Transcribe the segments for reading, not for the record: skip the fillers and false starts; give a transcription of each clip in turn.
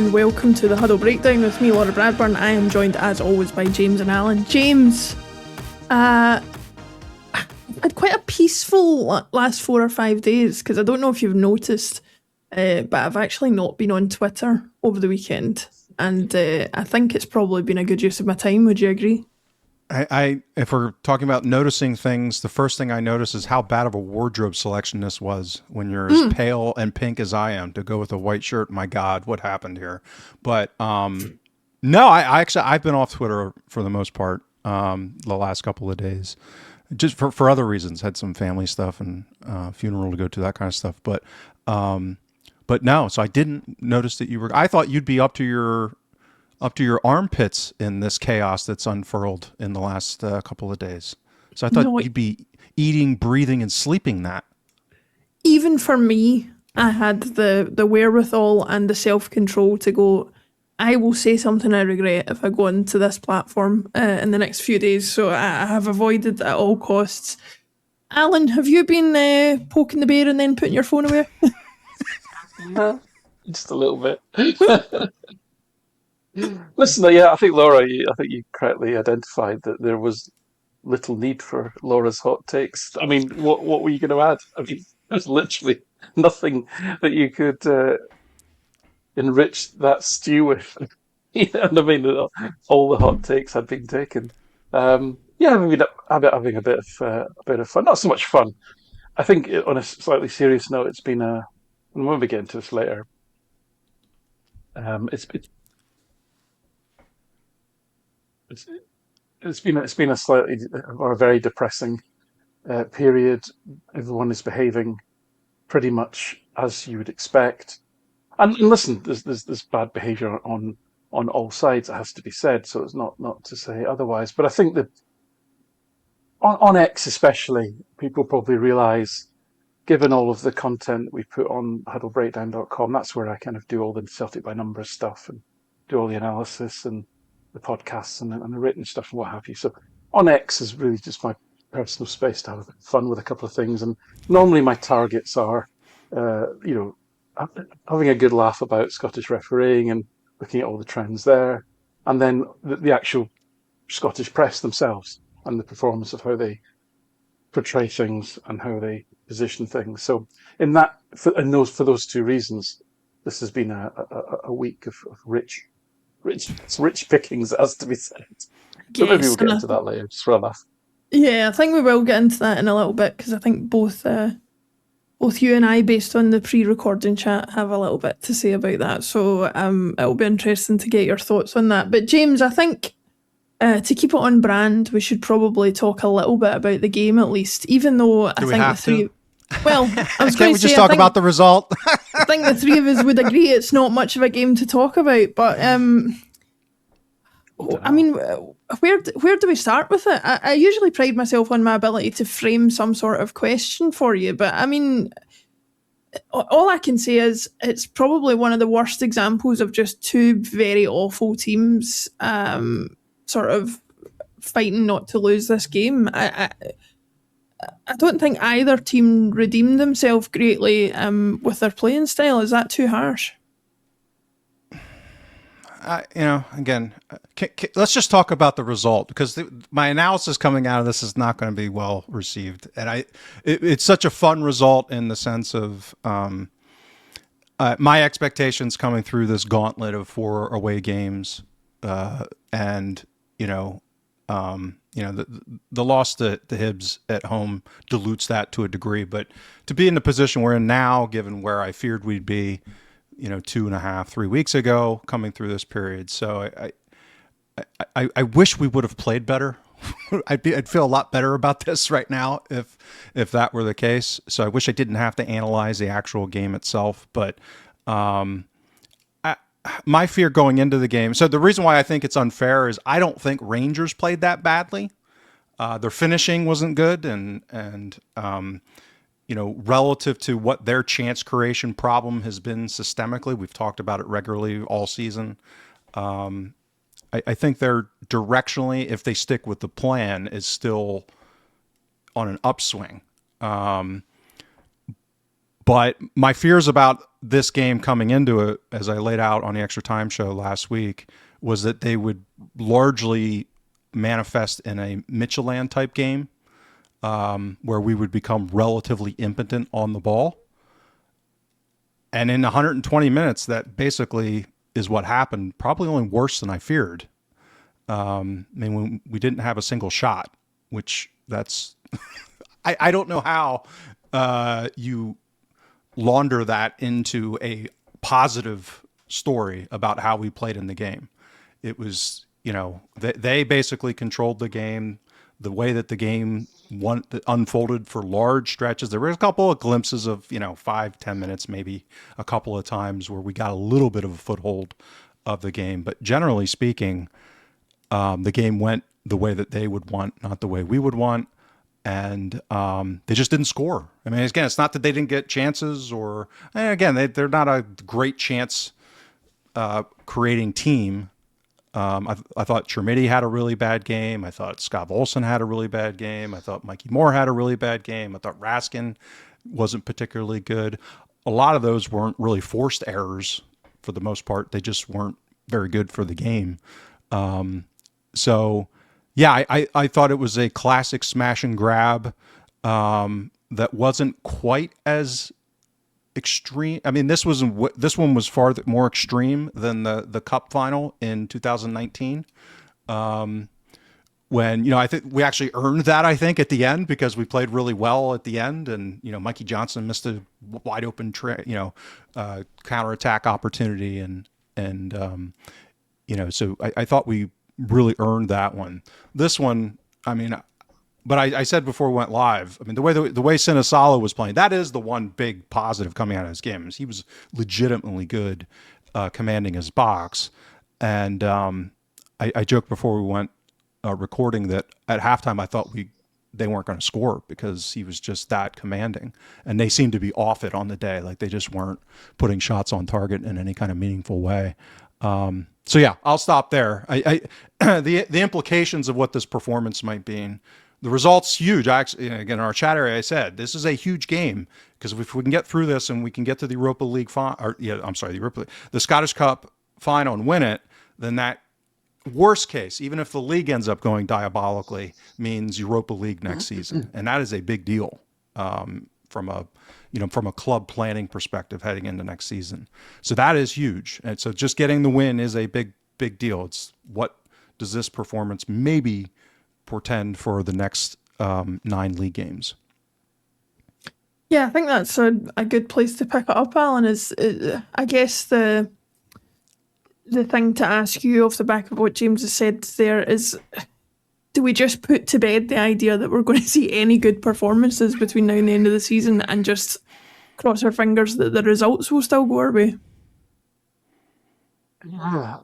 and welcome to the Huddle Breakdown with me, Laura Bradburn. I am joined as always by James and Alan. James, I had quite a peaceful last 4 or 5 days, because I don't know if you've noticed, but I've actually not been on Twitter over the weekend, and I think it's probably been a good use of my time. Would you agree? If we're talking about noticing things, the first thing I notice is how bad of a wardrobe selection this was when you're as pale and pink as I am to go with a white shirt. My God, what happened here? But no, I've been off Twitter for the most part the last couple of days, just for other reasons. Had some family stuff and funeral to go to, that kind of stuff. But no, so I didn't notice that you were. I thought you'd be up to your armpits in this chaos that's unfurled in the last couple of days. So I thought you'd be eating, breathing, and sleeping that. Even for me, I had the wherewithal and the self-control to go, I will say something I regret if I go onto this platform in the next few days. So I have avoided at all costs. Alan, have you been poking the bear and then putting your phone away? No, just a little bit. Listen, yeah, I think Laura, I think you correctly identified that there was little need for Laura's hot takes. I mean, what were you going to add? I mean, there's literally nothing that you could enrich that stew with. And I mean, all the hot takes had been taken. Yeah, I mean, having a bit of fun. Not so much fun. I think on a slightly serious note, it's been a. And we'll get into this later. It's been a slightly or a very depressing period. Everyone is behaving pretty much as you would expect. And listen, there's bad behaviour on all sides. It has to be said. So it's not to say otherwise. But I think that on X especially, people probably realise, given all of the content we put on huddlebreakdown.com, that's where I kind of do all the Celtic by numbers stuff and do all the analysis and the podcasts and the written stuff and what have you. So on X is really just my personal space to have fun with a couple of things. And normally my targets are, having a good laugh about Scottish refereeing and looking at all the trends there. And then the actual Scottish press themselves and the performance of how they portray things and how they position things. So for those two reasons, this has been a week of rich pickings, as to be said. So maybe we'll get into that later, just for a laugh. Yeah, I think we will get into that in a little bit, because I think both you and I, based on the pre-recording chat, have a little bit to say about that. So it'll be interesting to get your thoughts on that. But James, I think to keep it on brand, we should probably talk a little bit about the game at least, even though I think the three. Well, I was going to say, just talk about the result? I think the three of us would agree it's not much of a game to talk about. But I mean, where do we start with it? I usually pride myself on my ability to frame some sort of question for you, but I mean, all I can say is it's probably one of the worst examples of just two very awful teams sort of fighting not to lose this game. I don't think either team redeemed themselves greatly with their playing style. Is that too harsh? Again, let's just talk about the result, because my analysis coming out of this is not going to be well received. And it's such a fun result in the sense of my expectations coming through this gauntlet of 4 away games, and the loss to Hibs at home dilutes that to a degree. But to be in the position we're in now, given where I feared we'd be, 2.5, 3 weeks ago, coming through this period. So I wish we would have played better. I'd feel a lot better about this right now if that were the case. So I wish I didn't have to analyze the actual game itself. But my fear going into the game. So the reason why I think it's unfair is I don't think Rangers played that badly. Their finishing wasn't good, and relative to what their chance creation problem has been systemically, we've talked about it regularly all season. I think they're directionally, if they stick with the plan, is still on an upswing. But my fears about this game coming into it, as I laid out on the Extra Time show last week, was that they would largely manifest in a Michelin type game, where we would become relatively impotent on the ball. And in 120 minutes, that basically is what happened, probably only worse than I feared. I mean, we didn't have a single shot, which that's, I don't know how you launder that into a positive story about how we played in the game. It was, they basically controlled the game. The way that the game unfolded for large stretches, there were a couple of glimpses of 5-10 minutes, maybe a couple of times where we got a little bit of a foothold of the game, but generally speaking, the game went the way that they would want, not the way we would want. And they just didn't score. I mean, again, it's not that they didn't get chances, or again, they're not a great chance creating team. I thought Chermiti had a really bad game. I thought Scott Olsen had a really bad game. I thought Mikey Moore had a really bad game. I thought Raskin wasn't particularly good. A lot of those weren't really forced errors for the most part. They just weren't very good for the game. So, yeah, I thought it was a classic smash and grab that wasn't quite as extreme. I mean, this one was far more extreme than the Cup final in 2019. When I think we actually earned that. I think at the end, because we played really well at the end, and Mikey Johnson missed a wide open counterattack opportunity, and so I thought we really earned that one. This one, I mean. But I said before we went live, I mean, the way Sinisalo was playing, that is the one big positive coming out of his game. He was legitimately good, commanding his box. And I joked before we went recording that at halftime I thought they weren't going to score because he was just that commanding. And they seemed to be off it on the day. Like they just weren't putting shots on target in any kind of meaningful way. So yeah, I'll stop there. The implications of what this performance might be. The result's huge. Actually, again, in our chat area, I said this is a huge game because if we can get through this and we can get to the Europa League the Scottish Cup final and win it, then that worst case, even if the league ends up going diabolically, means Europa League next season, and that is a big deal from a club planning perspective heading into next season. So that is huge, and so just getting the win is a big deal. It's what does this performance maybe portend for the next 9 league games? Yeah, I think that's a good place to pick it up, Alan. Is I guess the thing to ask you off the back of what James has said there is, do we just put to bed the idea that we're going to see any good performances between now and the end of the season and just cross our fingers that the results will still go our way? Yeah,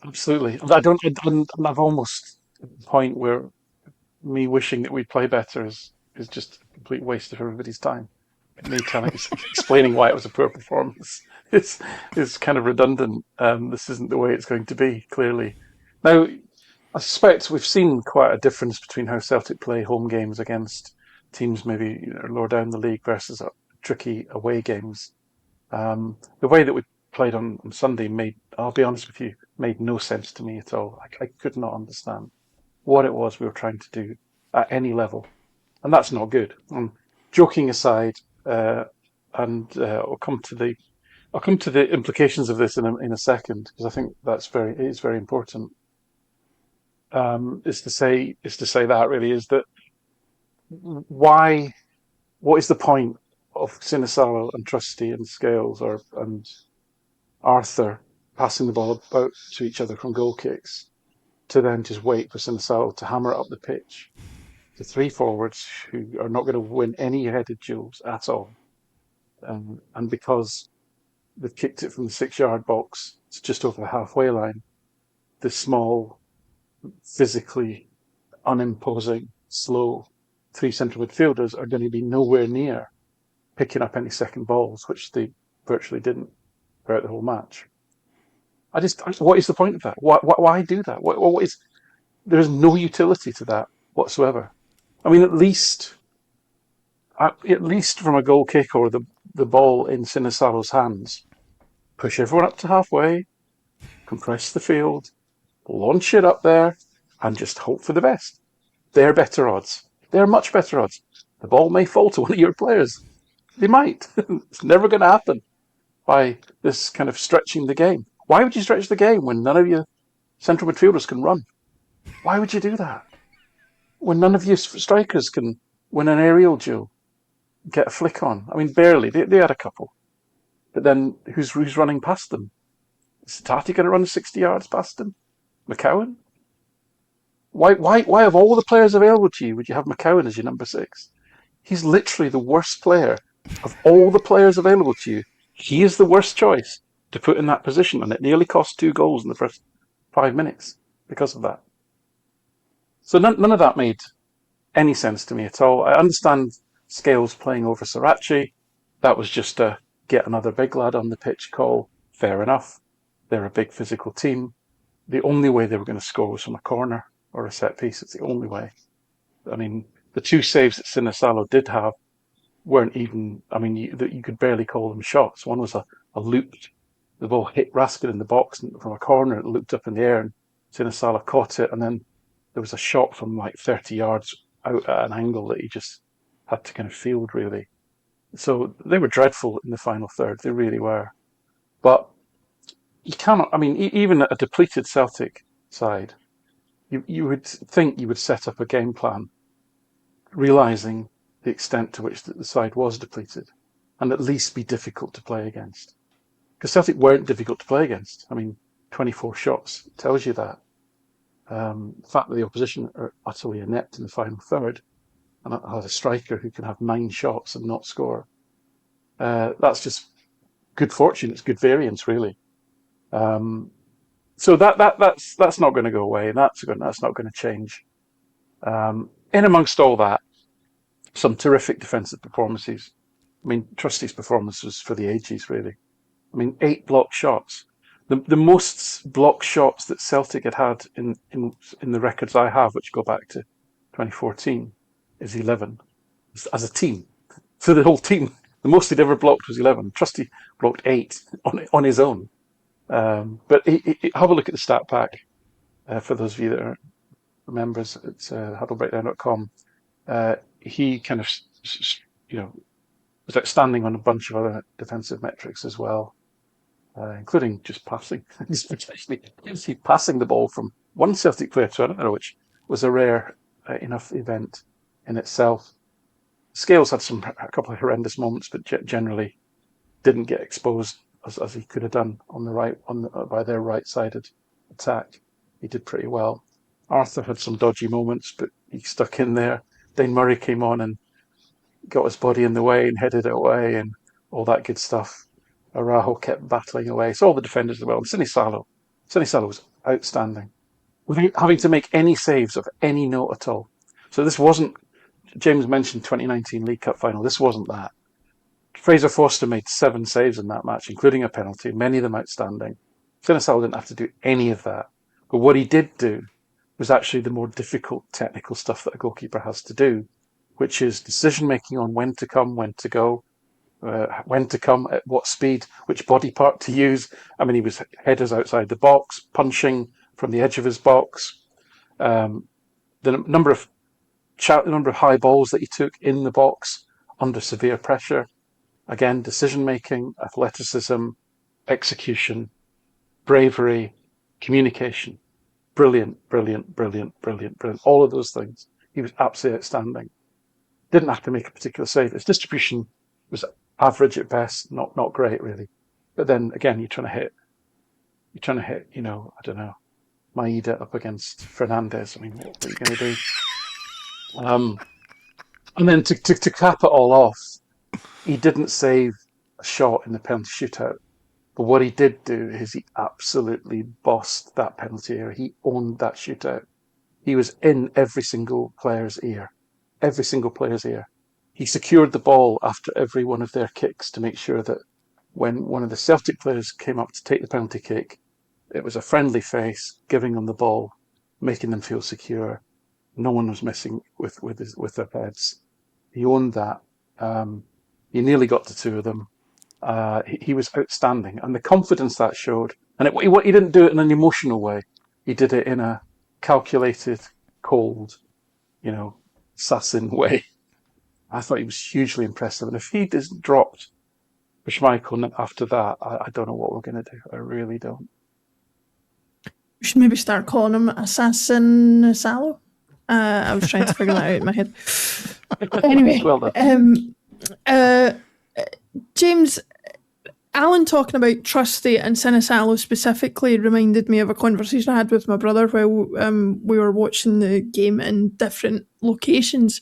absolutely. I've almost at the point where me wishing that we'd play better is just a complete waste of everybody's time. Me explaining why it was a poor performance is kind of redundant. This isn't the way it's going to be, clearly. Now, I suspect we've seen quite a difference between how Celtic play home games against teams maybe lower down the league versus tricky away games. The way that we played on Sunday I'll be honest with you, made no sense to me at all. I could not understand what it was we were trying to do at any level. And that's not good. Joking aside, and I'll come to the implications of this in a second, because I think it is very important. Is to say that really is that what is the point of Sinisalo and Trusty and Scales and Arthur passing the ball about to each other from goal kicks to then just wait for Sinisalo to hammer it up the pitch to 3 forwards who are not going to win any headed duels at all, and because they've kicked it from the 6-yard box to just over the halfway line, the small, physically unimposing, slow 3 central midfielders are going to be nowhere near picking up any second balls, which they virtually didn't throughout the whole match. What is the point of that? Why do that? There is no utility to that whatsoever. I mean, at least from a goal kick or the the ball in Sinisalo's hands, push everyone up to halfway, compress the field, launch it up there, and just hope for the best. They're better odds. They're much better odds. The ball may fall to one of your players. They might. It's never going to happen by this kind of stretching the game. Why would you stretch the game when none of your central midfielders can run? Why would you do that? When none of your strikers can win an aerial duel, get a flick on. I mean, barely. They had a couple. But then who's running past them? Is Tati going to run 60 yards past them? McCowan? Why of all the players available to you would you have McCowan as your number 6? He's literally the worst player of all the players available to you. He is the worst choice to put in that position, and it nearly cost 2 goals in the first 5 minutes because of that. So none of that made any sense to me at all. I understand Scales playing over Sriracha. That was just a get another big lad on the pitch call. Fair enough. They're a big physical team. The only way they were going to score was from a corner or a set piece. It's the only way. I mean, the 2 saves that Sinisalo did have weren't even, I mean, you could barely call them shots. One was a looped, the ball hit Raskin in the box from a corner, it looped up in the air, and Sinisalo caught it, and then there was a shot from like 30 yards out at an angle that he just had to kind of field, really. So they were dreadful in the final third, they really were. But you cannot, I mean, even at a depleted Celtic side, you would think you would set up a game plan, realising the extent to which the side was depleted, and at least be difficult to play against. Because Celtic weren't difficult to play against. I mean, 24 shots tells you that. The fact that the opposition are utterly inept in the final third, and has a striker who can have 9 shots and not score, that's just good fortune. It's good variance, really. So that's not going to go away, and that's not going to change. In amongst all that, some terrific defensive performances. I mean, Trusty's performance was for the ages, really. I mean, 8 blocked shots. The most blocked shots that Celtic had in the records I have, which go back to 2014, is 11 as a team. For the whole team, the most he'd ever blocked was 11. Trusty blocked 8 on his own. But have a look at the stat pack for those of you that are members at huddlebreakdown.com. He kind of, was outstanding on a bunch of other defensive metrics as well, including just passing. He's passing the ball from one Celtic player to another, which was a rare enough event in itself. Scales had a couple of horrendous moments, but generally didn't get exposed as he could have done on the right by their right-sided attack. He did pretty well. Arthur had some dodgy moments, but he stuck in there. Dane Murray came on and got his body in the way and headed it away and all that good stuff. Araujo kept battling away. So all the defenders did well. And Sinisalo was outstanding, without having to make any saves of any note at all. So this wasn't, James mentioned 2019 League Cup final. This wasn't that. Fraser Forster made 7 saves in that match, including a penalty, many of them outstanding. Sinisalo didn't have to do any of that. But what he did do was actually the more difficult technical stuff that a goalkeeper has to do, which is decision-making on when to come, when to go, when to come, at what speed, which body part to use. I mean, he was headers outside the box, punching from the edge of his box. The number of high balls that he took in the box under severe pressure. Again, decision-making, athleticism, execution, bravery, communication. Brilliant. All of those things. He was absolutely outstanding. Didn't have to make a particular save. His distribution was average at best, not great really. But then again, you're trying to hit, I don't know, Maeda up against Fernandez. I mean, what are you going to do? And then to cap it all off, he didn't save a shot in the penalty shootout. But what he did do is he absolutely bossed that penalty area. He owned that shootout. He was in every single player's ear. Every single player's ear. He secured the ball after every one of their kicks to make sure that when one of the Celtic players came up to take the penalty kick, it was a friendly face giving them the ball, making them feel secure. No one was messing with their heads. He owned that. He nearly got to two of them. He was outstanding, and the confidence that showed. And he didn't do it in an emotional way. He did it in a calculated, cold, assassin way. I thought he was hugely impressive. And if he isn't dropped for Schmeichel after that, I don't know what we're going to do. I really don't. We should maybe start calling him Assassin Sinisalo. I was trying to figure that out in my head. Anyway, Well done. James, Alan talking about Trusty and Sinisalo specifically reminded me of a conversation I had with my brother while we were watching the game in different locations.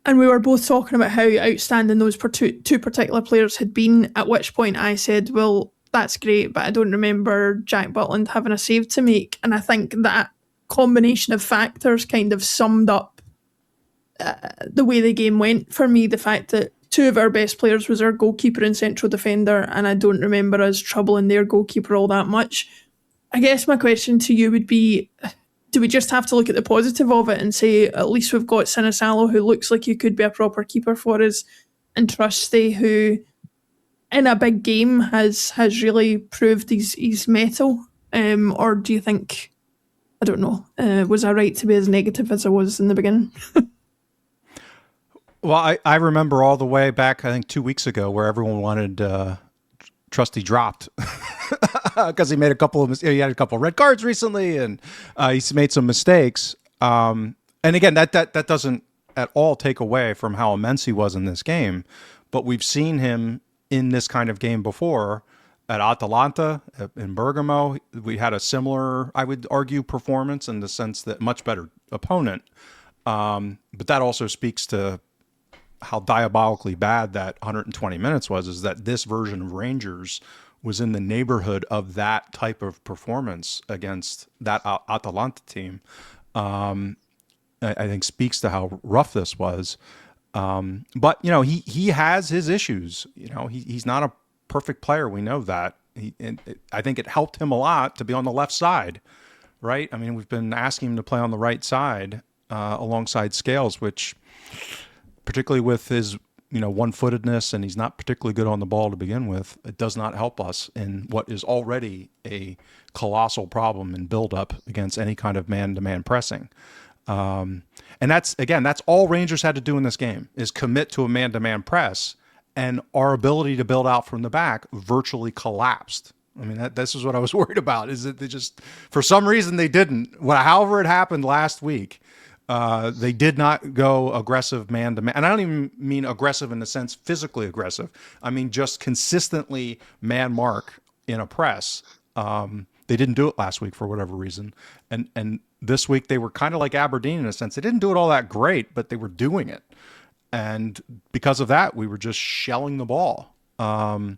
And we were both talking about how outstanding those two particular players had been, at which point I said, well, that's great, but I don't remember Jack Butland having a save to make. And I think that combination of factors kind of summed up the way the game went for me. The fact that two of our best players was our goalkeeper and central defender, and I don't remember us troubling their goalkeeper all that much. I guess my question to you would be, do we just have to look at the positive of it and say, at least we've got Sinisalo, who looks like he could be a proper keeper for us, and Trusty, who in a big game has really proved his mettle? Or do you think, I don't know, was I right to be as negative as I was in the beginning? Well, I remember all the way back, I think 2 weeks ago, where everyone wanted Trusty dropped because he made he had a couple of red cards recently, and he's made some mistakes. And again, that doesn't at all take away from how immense he was in this game. But we've seen him in this kind of game before at Atalanta, in Bergamo. We had a similar, I would argue, performance in the sense that much better opponent. But that also speaks to how diabolically bad that 120 minutes was, is that this version of Rangers was in the neighborhood of that type of performance against that Atalanta team. I think speaks to how rough this was. But, he has his issues. He's not a perfect player. We know that. I think it helped him a lot to be on the left side, right? I mean, we've been asking him to play on the right side alongside Scales, which, particularly with his, one-footedness, and he's not particularly good on the ball to begin with, it does not help us in what is already a colossal problem in build-up against any kind of man-to-man pressing. And that's all Rangers had to do in this game, is commit to a man-to-man press, and our ability to build out from the back virtually collapsed. I mean, this is what I was worried about, is that they just, for some reason, they didn't. However it happened last week, they did not go aggressive man-to-man. And I don't even mean aggressive in the sense physically aggressive. I mean just consistently man-mark in a press. They didn't do it last week for whatever reason. And this week they were kind of like Aberdeen in a sense. They didn't do it all that great, but they were doing it. And because of that, we were just shelling the ball. I'm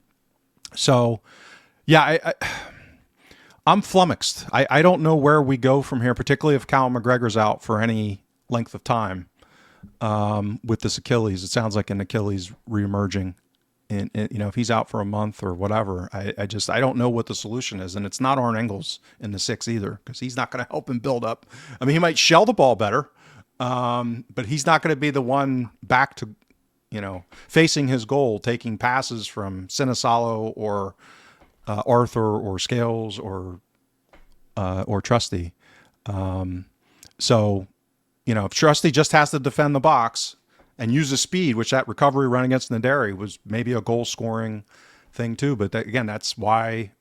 flummoxed. I don't know where we go from here, particularly if Callum McGregor's out for any length of time with this Achilles. It sounds like an Achilles reemerging. And if he's out for a month or whatever, I don't know what the solution is. And it's not Arne Engels in the six either, because he's not going to help him build up. I mean, he might shell the ball better, but he's not going to be the one back to, facing his goal, taking passes from Sinisalo or Arthur or Scales or Trusty. If Trusty just has to defend the box and use the speed, which that recovery run against Naderi was maybe a goal scoring thing too. But that's why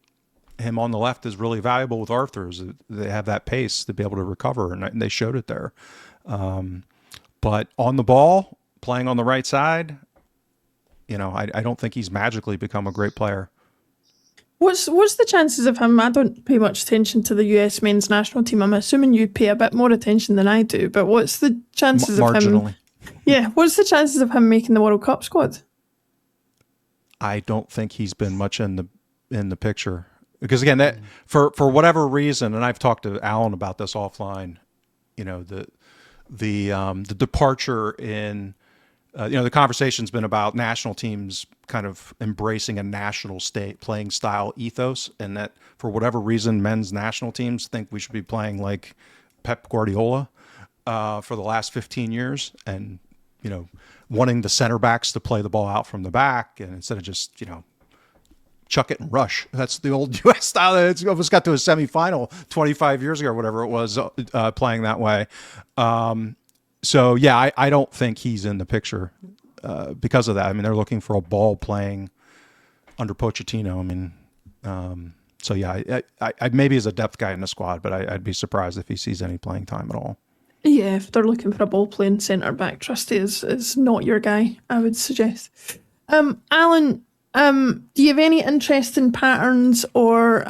him on the left is really valuable with Arthur, is that they have that pace to be able to recover, and they showed it there. But on the ball, playing on the right side, I don't think he's magically become a great player. What's the chances of him? I don't pay much attention to the US men's national team. I'm assuming you pay a bit more attention than I do, but what's the chances of him? Yeah, what's the chances of him making the World Cup squad? I don't think he's been much in the picture, because again, that for whatever reason, and I've talked to Alan about this offline. The departure in. The conversation's been about national teams kind of embracing a national state playing style ethos, and that for whatever reason, men's national teams think we should be playing like Pep Guardiola for the last 15 years. And wanting the center backs to play the ball out from the back, and instead of just, chuck it and rush. That's the old U.S. style. It's almost got to a semifinal 25 years ago or whatever it was, playing that way. So, yeah, I don't think he's in the picture because of that. I mean, they're looking for a ball playing under Pochettino. I mean, so, yeah, I maybe as a depth guy in the squad, but I'd be surprised if he sees any playing time at all. Yeah, if they're looking for a ball-playing centre-back, Trusty is not your guy, I would suggest. Alan, do you have any interesting patterns or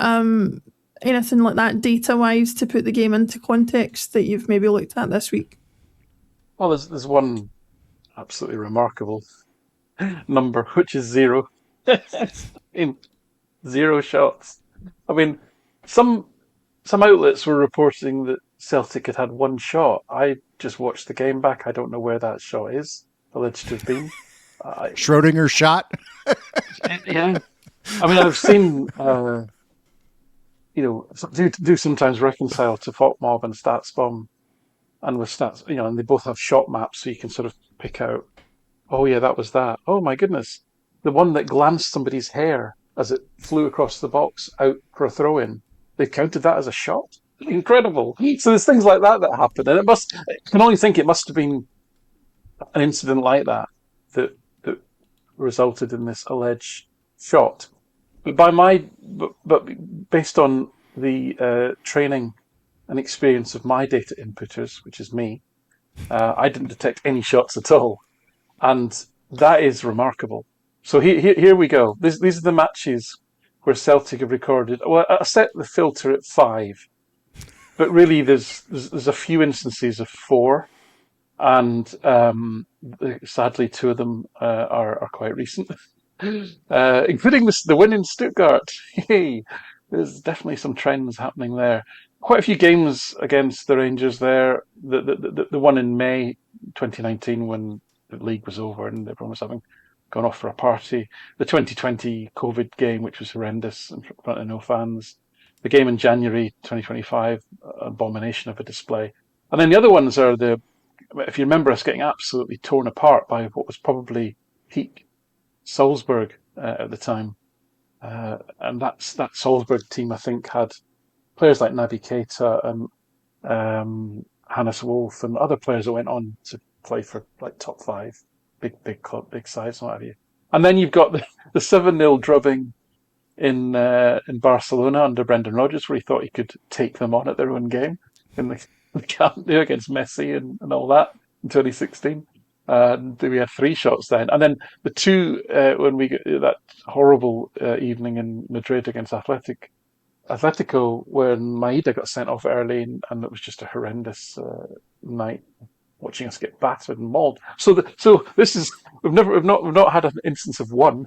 anything like that data-wise to put the game into context that you've maybe looked at this week? Well, there's one absolutely remarkable number, which is 0. In 0 shots. I mean, some outlets were reporting that Celtic had 1 shot. I just watched the game back. I don't know where that shot is, alleged to have been. Schrodinger's shot? Yeah. I mean, I've seen, do sometimes reconcile to FotMob and StatsBomb, and with Stats, and they both have shot maps, so you can sort of pick out, oh yeah, that was that. Oh my goodness. The one that glanced somebody's hair as it flew across the box out for a throw-in, they counted that as a shot? Incredible. So there's things like that happen, and I can only think it must have been an incident like that resulted in this alleged shot. But based on the training and experience of my data inputters, which is me, I didn't detect any shots at all, and that is remarkable. So here we go. These are the matches where Celtic have recorded. Well, I set the filter at 5, but really there's a few instances of 4, and sadly 2 of them are quite recent, including the win in Stuttgart. Hey, there's definitely some trends happening there. Quite a few games against the Rangers there. The one in May 2019 when the league was over and everyone was having gone off for a party. The 2020 COVID game, which was horrendous in front of no fans. The game in January 2025, abomination of a display. And then the other ones are if you remember us getting absolutely torn apart by what was probably peak Salzburg at the time. And that Salzburg team, I think, had players like Naby Keita and Hannes Wolf and other players that went on to play for like top 5, big club, big sides, what have you. And then you've got the 7-0 drubbing in Barcelona under Brendan Rodgers, where he thought he could take them on at their own game in the Camp Nou against Messi and all that in 2016. We had 3 shots then, and then the 2 when we get that horrible evening in Madrid against Atletico, when Maeda got sent off early, and it was just a horrendous night watching us get battered and mauled. So this is we've not had an instance of 1.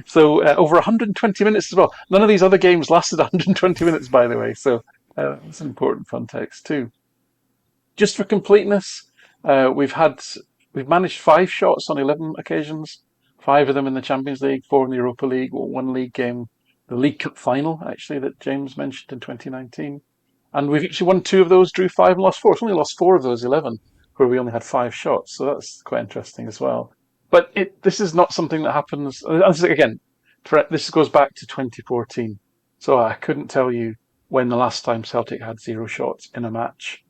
So over 120 minutes as well. None of these other games lasted 120 minutes, by the way. So it's an important context too. Just for completeness, we've managed 5 shots on 11 occasions. 5 of them in the Champions League, 4 in the Europa League, 1 league game, the League Cup final actually that James mentioned in 2019. And we've actually won 2 of those, drew 5 and lost 4. It's only lost 4 of those 11 where we only had 5 shots. So that's quite interesting as well. But this is not something that happens. Again, this goes back to 2014. So I couldn't tell you when the last time Celtic had 0 shots in a match.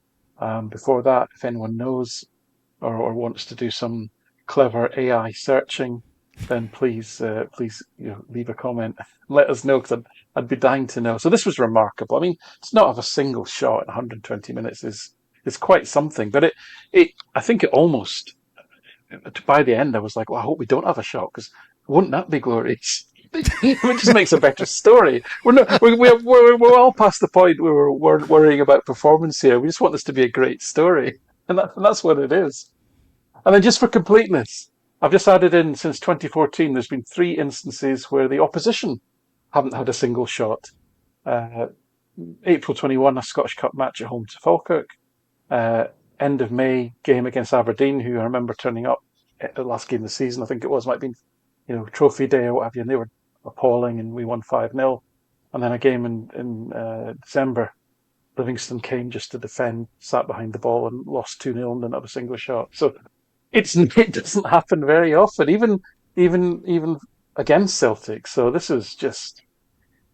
Before that, if anyone knows or wants to do some clever AI searching, then please leave a comment. Let us know, because I'd be dying to know. So this was remarkable. I mean, to not have a single shot in 120 minutes is quite something. But I think it almost, by the end, I was like, well, I hope we don't have a shot, because wouldn't that be glorious? It just makes a better story. We're all past the point where we're worrying about performance here. We just want this to be a great story, and that's what it is. And then just for completeness, I've just added in, since 2014, there's been 3 instances where the opposition haven't had a single shot. April 21, a Scottish Cup match at home to Falkirk. End of May, game against Aberdeen, who I remember turning up at the last game of the season. I think it might have been, trophy day or what have you, and they were appalling, and we won 5-0. And then a game in December, Livingston came just to defend, sat behind the ball and lost 2-0 and didn't have a single shot. So it doesn't happen very often, even against Celtic. So this is just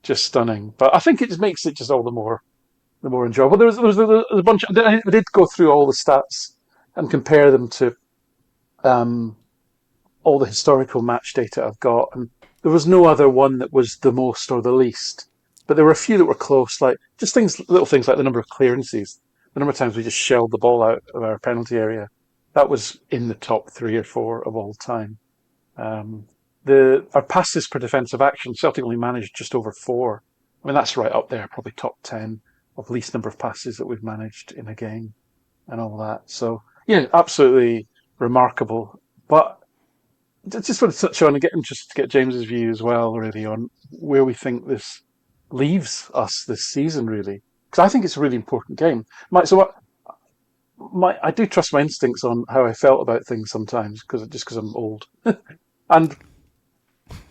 stunning. But I think it just makes it just all the more enjoyable. There was a bunch. I did go through all the stats and compare them to um, all the historical match data I've got, and there was no other one that was the most or the least. But there were a few that were close, like just little things like the number of clearances, the number of times we just shelled the ball out of our penalty area. That was in the top 3 or 4 of all time. Our passes per defensive action, Celtic only managed just over 4. I mean, that's right up there, probably top 10 of least number of passes that we've managed in a game and all that. So, yeah, absolutely remarkable. But I just want to touch on and just to get James's view as well, really, on where we think this leaves us this season, really. Because I think it's a really important game. I do trust my instincts on how I felt about things sometimes, because I'm old. And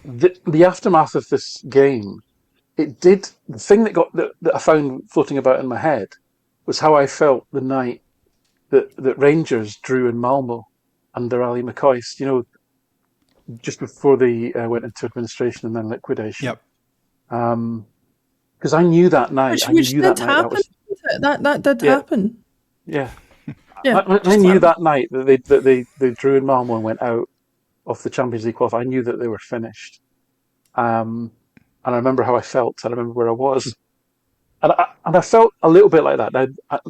the aftermath of this game, the thing that I found floating about in my head was how I felt the night that Rangers drew in Malmo under Ali McCoist, just before they went into administration and then liquidation. Yep. Because I knew that night. Which did happen. That did happen. Yeah. Yeah. I knew that night that they drew in Malmo and went out of the Champions League qualifier. I knew that they were finished. And I remember how I felt. I remember where I was. And I felt a little bit like that. Now,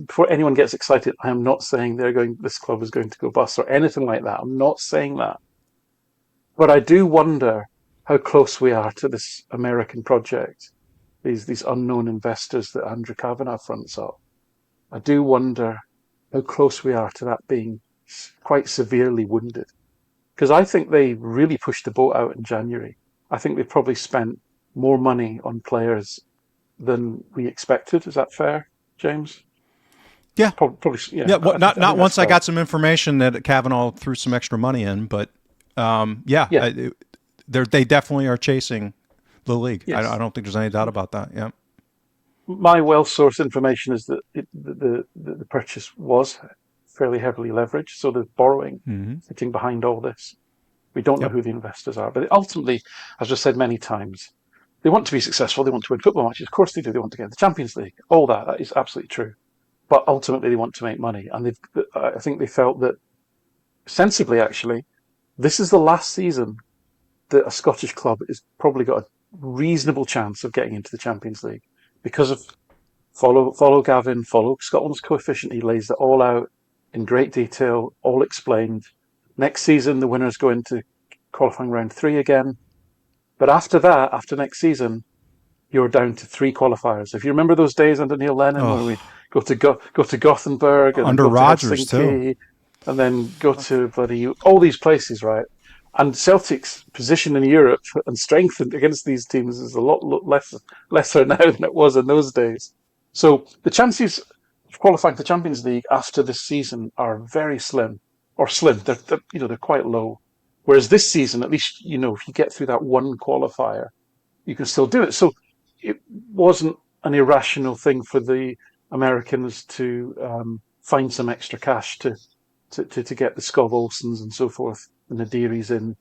before anyone gets excited, I am not saying this club is going to go bust or anything like that. I'm not saying that. But I do wonder how close we are to this American project, these unknown investors that Andrew Kavanagh fronts up. I do wonder how close we are to that being quite severely wounded. Because I think they really pushed the boat out in January. I think they probably spent more money on players than we expected. Is that fair, James? Yeah. Probably. Yeah. Not once I got some information that Kavanagh threw some extra money in, but they definitely are chasing the league. Yes. I don't think there's any doubt about that. Yeah. My well-sourced information is that the purchase was fairly heavily leveraged, so there's borrowing sitting behind all this. We don't know who the investors are, but ultimately, as I've said many times, they want to be successful. They want to win football matches. Of course they do. They want to get in the Champions League. All that is absolutely true. But ultimately, they want to make money, and I think they felt that sensibly, actually, this is the last season that a Scottish club has probably got a reasonable chance of getting into the Champions League because of follow Gavin, follow Scotland's coefficient. He lays it all out in great detail, all explained. Next season, the winners go into qualifying round 3 again. But after that, after next season, you're down to 3 qualifiers. If you remember those days under Neil Lennon, when we go to Gothenburg and under Rodgers too, and then go to all these places, right? And Celtic's position in Europe and strength against these teams is a lot lesser now than it was in those days. So the chances of qualifying for the Champions League after this season are very slim, or slim. They're quite low. Whereas this season, at least, if you get through that one qualifier, you can still do it. So it wasn't an irrational thing for the Americans to find some extra cash to get the Skov Olsens and so forth and the Dearys in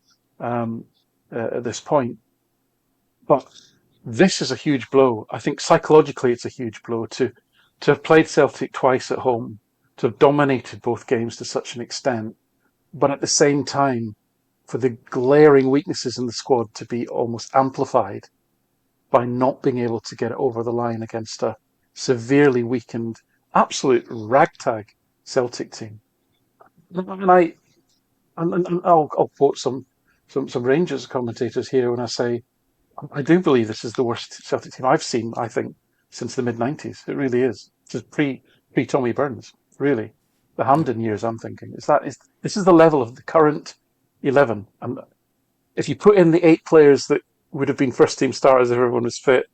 at this point. But this is a huge blow. I think psychologically it's a huge blow to have played Celtic twice at home, to have dominated both games to such an extent, but at the same time, for the glaring weaknesses in the squad to be almost amplified by not being able to get it over the line against a severely weakened, absolute ragtag Celtic team. And I'll quote some Rangers commentators here when I say I do believe this is the worst Celtic team I've seen, I think, since the mid-90s. It really is. Just pre-Tommy Burns, really. The Hampden years, I'm thinking. This is the level of the current 11. And if you put in the 8 players that would have been first-team starters if everyone was fit,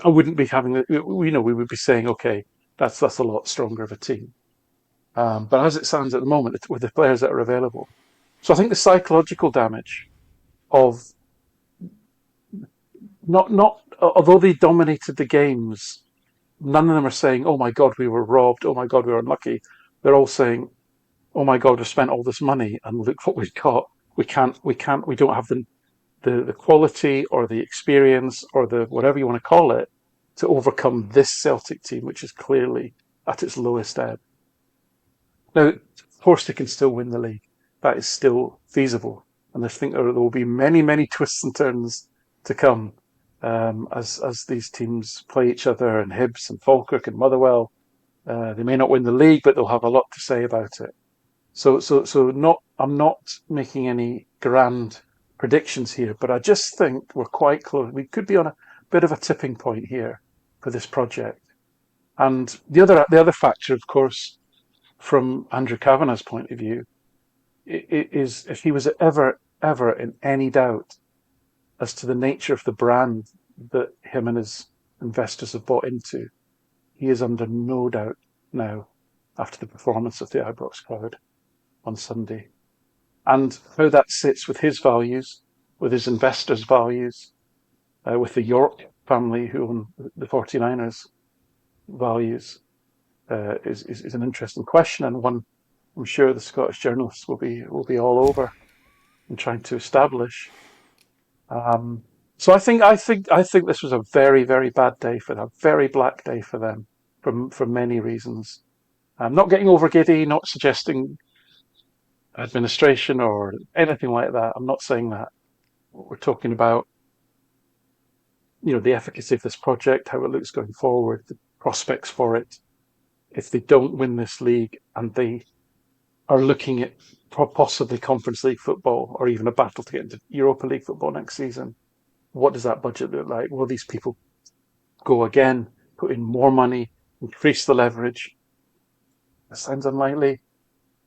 I wouldn't be having... we would be saying, okay, that's a lot stronger of a team. But as it stands at the moment, with the players that are available. So I think the psychological damage of not although they dominated the games, none of them are saying, "Oh my God, we were robbed. Oh my God, we were unlucky." They're all saying, oh my God, we've spent all this money and look what we've got. We don't have the quality or the experience or the whatever you want to call it to overcome this Celtic team, which is clearly at its lowest ebb. Now, of course, they can still win the league. That is still feasible. And I think there will be many, many twists and turns to come as these teams play each other, and Hibs and Falkirk and Motherwell. They may not win the league, but they'll have a lot to say about it. I'm not making any grand predictions here, but I just think we're quite close. We could be on a bit of a tipping point here for this project. And the other factor, of course, from Andrew Kavanagh's point of view, is if he was ever in any doubt as to the nature of the brand that him and his investors have bought into, he is under no doubt now after the performance of the Ibrox crowd on Sunday. And how that sits with his values, with his investors' values, with the York family who own the 49ers' values, is an interesting question, and one I'm sure the Scottish journalists will be all over in trying to establish. So I think this was a very, very bad day for them, a very black day for them, for many reasons. I'm not getting over giddy, not suggesting administration or anything like that. I'm not saying that. We're talking about, the efficacy of this project, how it looks going forward, the prospects for it. If they don't win this league and they are looking at possibly Conference League football or even a battle to get into Europa League football next season, what does that budget look like? Will these people go again, put in more money, increase the leverage? That sounds unlikely.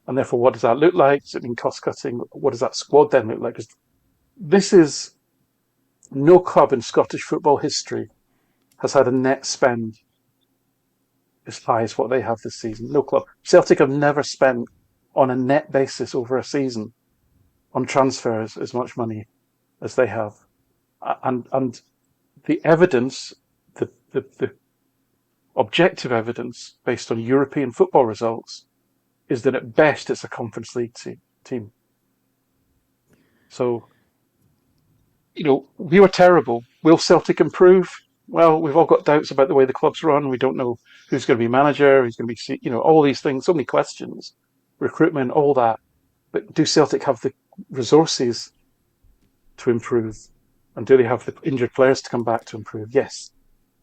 And therefore, what does that look like? Does it mean cost cutting? What does that squad then look like? Because this is no club in Scottish football history has had a net spend as high as what they have this season. No club. Celtic have never spent on a net basis over a season on transfers as much money as they have. And the evidence, the objective evidence based on European football results is that at best it's a Conference League team. So, we were terrible. Will Celtic improve? Well, we've all got doubts about the way the club's run. We don't know who's going to be manager, who's going to be, all these things, so many questions, recruitment, all that. But do Celtic have the resources to improve? And do they have the injured players to come back to improve? Yes,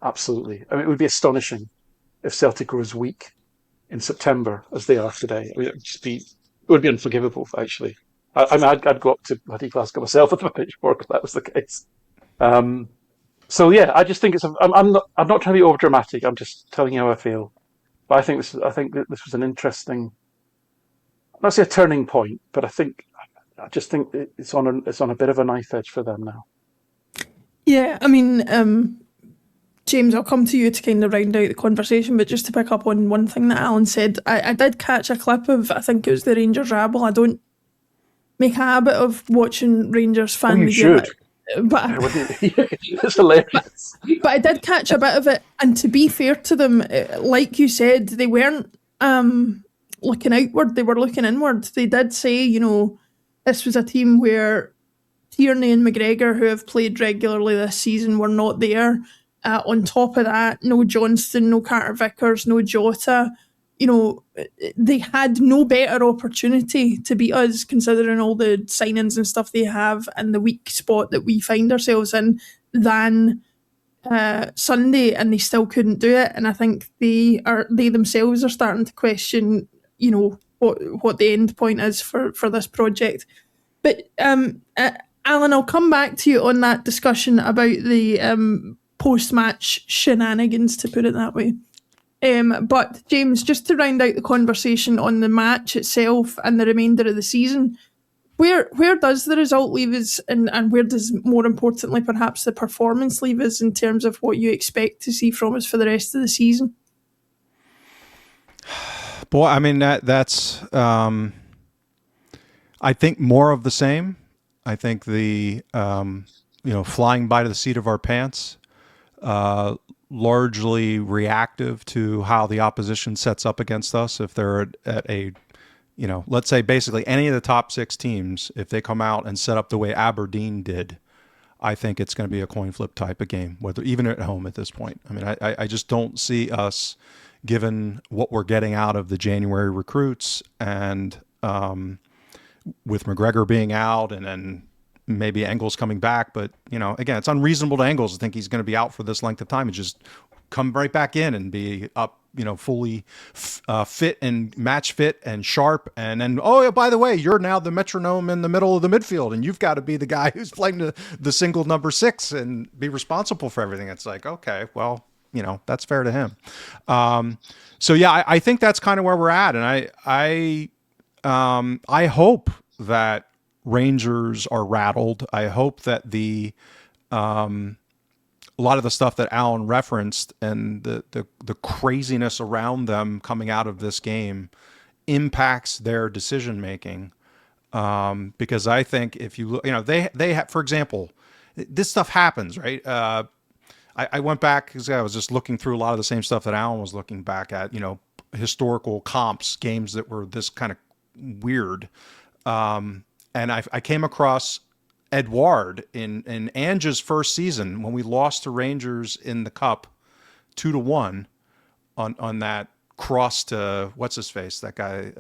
absolutely. I mean, it would be astonishing if Celtic were as weak in September as they are today. I mean, it would be unforgivable, actually. I'd go up to bloody Glasgow myself at the pitchfork if that was the case. So yeah, I just think I'm not trying to be over dramatic. I'm just telling you how I feel. But I think this was an interesting, not say a turning point, but I just think it's on a bit of a knife edge for them now. Yeah, I mean, James, I'll come to you to kind of round out the conversation, but just to pick up on one thing that Alan said, I did catch a clip of, I think it was the Rangers rabble. I don't make a habit of watching Rangers fan media. But it's hilarious. But I did catch a bit of it, and to be fair to them, like you said, they weren't looking outward, they were looking inward. They did say, this was a team where Tierney and McGregor, who have played regularly this season, were not there. On top of that, no Johnston, no Carter Vickers, no Jota. They had no better opportunity to beat us, considering all the signings and stuff they have and the weak spot that we find ourselves in, than Sunday, and they still couldn't do it. And I think they themselves are starting to question, what the end point is for this project. But Alan, I'll come back to you on that discussion about the post-match shenanigans, to put it that way. But James, just to round out the conversation on the match itself and the remainder of the season, where does the result leave us, and where does, more importantly, perhaps the performance leave us in terms of what you expect to see from us for the rest of the season? Boy, I mean, that's I think more of the same. I think the flying by the seat of our pants, largely reactive to how the opposition sets up against us. If they're at a let's say basically any of the top 6 teams, if they come out and set up the way Aberdeen did, I think it's going to be a coin flip type of game, whether even at home at this point. I mean, I just don't see us, given what we're getting out of the January recruits and with McGregor being out and then maybe Engels coming back. But, again, it's unreasonable to Engels to think he's going to be out for this length of time and just come right back in and be up, fully fit and match fit and sharp. And then, oh, yeah, by the way, you're now the metronome in the middle of the midfield and you've got to be the guy who's playing the single number 6 and be responsible for everything. It's like, okay, well, that's fair to him. So yeah, I think that's kind of where we're at. And I hope that Rangers are rattled. I hope that a lot of the stuff that Alan referenced and the craziness around them coming out of this game impacts their decision making. Because I think if you look, they have, for example, this stuff happens, right? I went back because I was just looking through a lot of the same stuff that Alan was looking back at, historical comps, games that were this kind of weird. And I came across Edouard in Ange's first season when we lost to Rangers in the Cup 2-1 on that cross to what's his face, that guy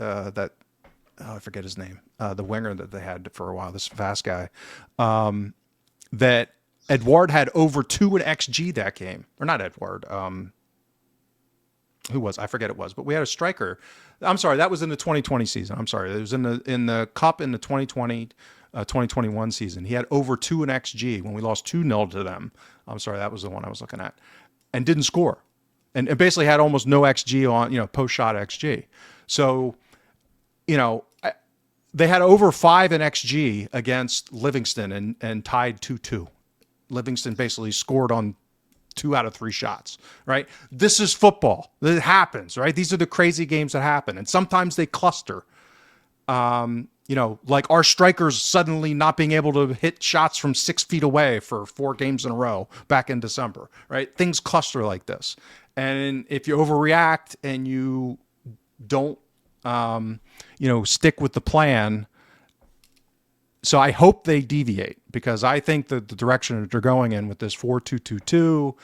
I forget his name, the winger that they had for a while, this fast guy, that Edouard had over 2 in XG that game, or not Edouard. Who was, I forget it was, but we had a striker. I'm sorry, that was in the 2020 season. I'm sorry, it was in the Cup in the 2021 season. He had over 2 in XG when we lost 2-0 to them. I'm sorry, that was the one I was looking at, and didn't score, and basically had almost no XG on post shot XG. So, they had over 5 in XG against Livingston and tied 2-2. Livingston basically scored on 2 out of 3 shots, right? This is football. It happens, right? These are the crazy games that happen. And sometimes they cluster. Like our strikers suddenly not being able to hit shots from 6 feet away for 4 games in a row back in December, right? Things cluster like this. And if you overreact and you don't, stick with the plan. So I hope they deviate, because I think that the direction that they're going in with this 4-2-2-2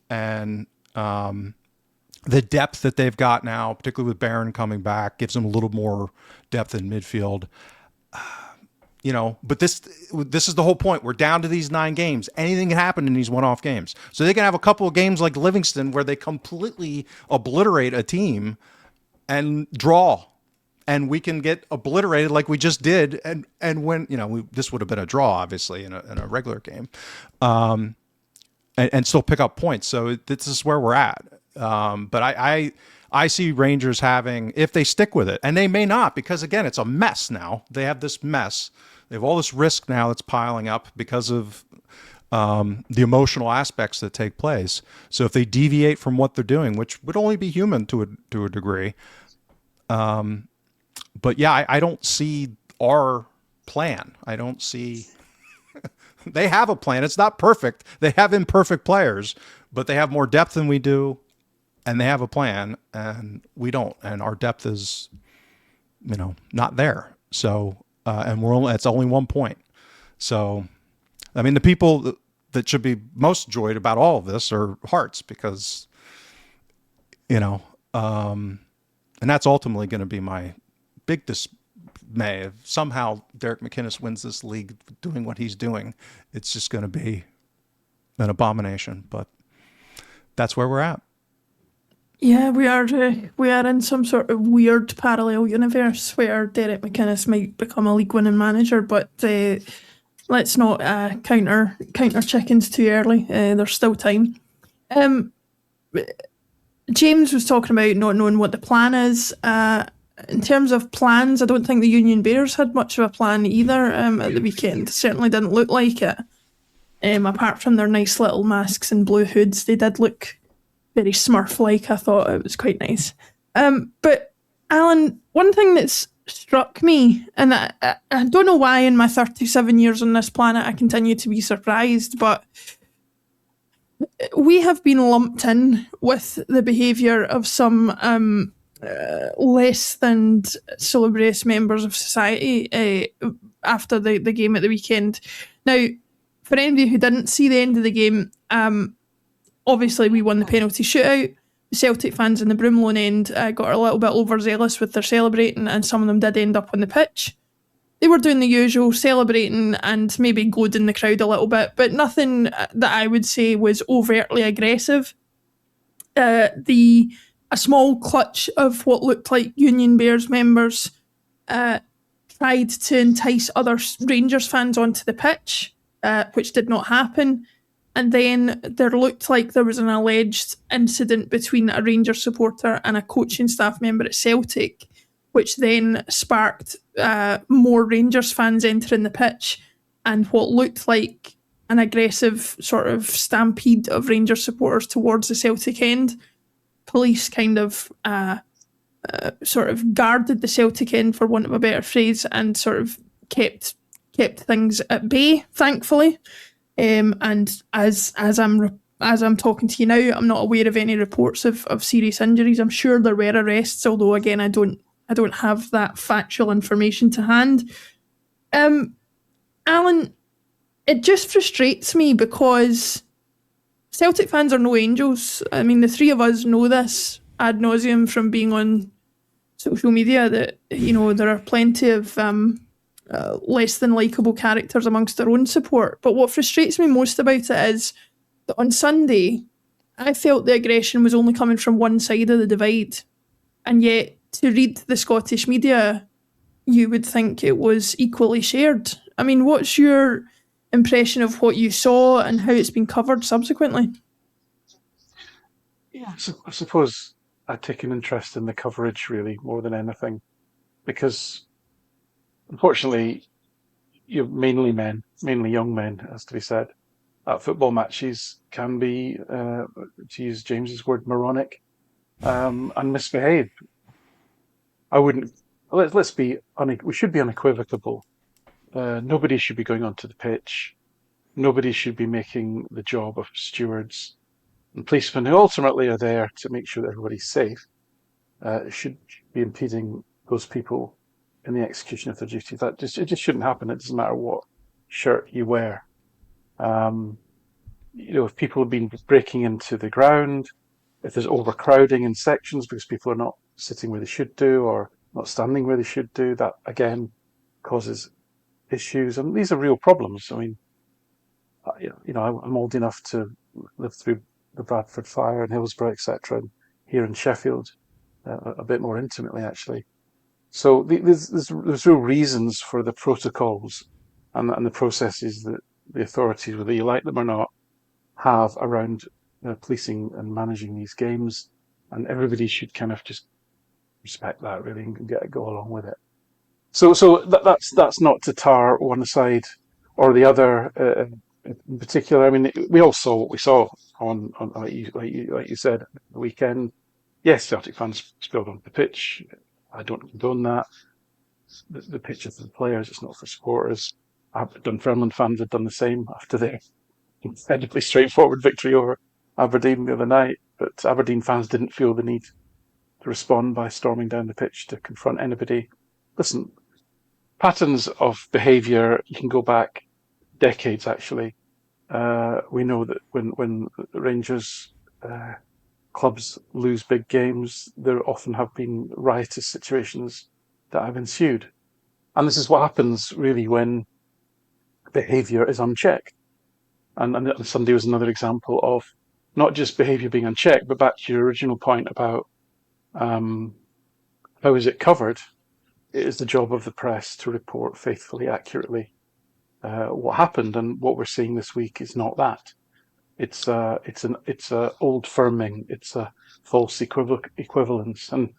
and the depth that they've got now, particularly with Barron coming back, gives them a little more depth in midfield. But this is the whole point. We're down to these 9 games. Anything can happen in these one-off games. So they can have a couple of games like Livingston where they completely obliterate a team and draw. And we can get obliterated like we just did, and when this would have been a draw, obviously, in a regular game, and still pick up points. So this is where we're at. But I see Rangers having, if they stick with it, and they may not, because again, it's a mess now. They have this mess. They have all this risk now that's piling up because of the emotional aspects that take place. So if they deviate from what they're doing, which would only be human to a degree. But yeah, I don't see our plan. I don't see they have a plan. It's not perfect. They have imperfect players, but they have more depth than we do, and they have a plan, and we don't. And our depth is, not there. So, and it's only 1 point. So, I mean, the people that should be most joyed about all of this are Hearts, because, and that's ultimately going to be my big dismay. If somehow Derek McInnes wins this league doing what he's doing, it's just going to be an abomination. But that's where we're at. Yeah, we are in some sort of weird parallel universe where Derek McInnes might become a league-winning manager, but let's not counter chickens too early. There's still time. James was talking about not knowing what the plan is. In terms of plans, I don't think the Union Bears had much of a plan either at the weekend. Certainly didn't look like it. Apart from their nice little masks and blue hoods, they did look very Smurf-like. I thought it was quite nice. But Alan, one thing that's struck me, and I don't know why in my 37 years on this planet I continue to be surprised, but we have been lumped in with the behaviour of some less than salubrious members of society after the game at the weekend. Now, for anybody who didn't see the end of the game, obviously we won the penalty shootout. The Celtic fans in the Broomloan end got a little bit overzealous with their celebrating, and some of them did end up on the pitch. They were doing the usual, celebrating and maybe goading the crowd a little bit, but nothing that I would say was overtly aggressive. A small clutch of what looked like Union Bears members tried to entice other Rangers fans onto the pitch, which did not happen. And then there looked like there was an alleged incident between a Rangers supporter and a coaching staff member at Celtic, which then sparked more Rangers fans entering the pitch, and what looked like an aggressive sort of stampede of Rangers supporters towards the Celtic end. Police kind of sort of guarded the Celtic end, for want of a better phrase, and sort of kept things at bay, thankfully. And as I'm talking to you now, I'm not aware of any reports of serious injuries. I'm sure there were arrests, although again I don't have that factual information to hand. Alan, it just frustrates me because Celtic fans are no angels. I mean, the three of us know this ad nauseum from being on social media, that, you know, there are plenty of less than likeable characters amongst our own support. But what frustrates me most about it is that on Sunday, I felt the aggression was only coming from one side of the divide. And yet, to read the Scottish media, you would think it was equally shared. I mean, what's your impression of what you saw and how it's been covered subsequently? Yeah, I suppose I take an interest in the coverage really more than anything, because unfortunately, you're mainly young men, as to be said, at football matches can be, to use James's word, moronic, and misbehave. I wouldn't. Let's be. We should be unequivocal. Nobody should be going onto the pitch. Nobody should be making the job of stewards and policemen, who ultimately are there to make sure that everybody's safe, should be impeding those people in the execution of their duty. It just shouldn't happen. It doesn't matter what shirt you wear. If people have been breaking into the ground, if there's overcrowding in sections because people are not sitting where they should do or not standing where they should do, that again causes issues. And these are real problems. I mean, I'm old enough to live through the Bradford fire and Hillsborough, etc., and here in Sheffield, a bit more intimately, actually. So there's real reasons for the protocols and the processes that the authorities, whether you like them or not, have around policing and managing these games, and everybody should kind of just respect that really and go along with it. So that's not to tar one side or the other in particular. I mean, we all saw what we saw on like you said, the weekend. Yes, Celtic fans spilled onto the pitch. I don't condone that. The pitch is for the players, it's not for supporters. Dunfermline fans had done the same after their incredibly straightforward victory over Aberdeen the other night, but Aberdeen fans didn't feel the need to respond by storming down the pitch to confront anybody. Listen, patterns of behaviour, you can go back decades actually. We know that when Rangers clubs lose big games, there often have been riotous situations that have ensued. And this is what happens really when behaviour is unchecked. And Sunday was another example of not just behaviour being unchecked, but back to your original point about how is it covered. It is the job of the press to report faithfully, accurately what happened, and what we're seeing this week is not that. It's a old firming. It's a false equivalence, and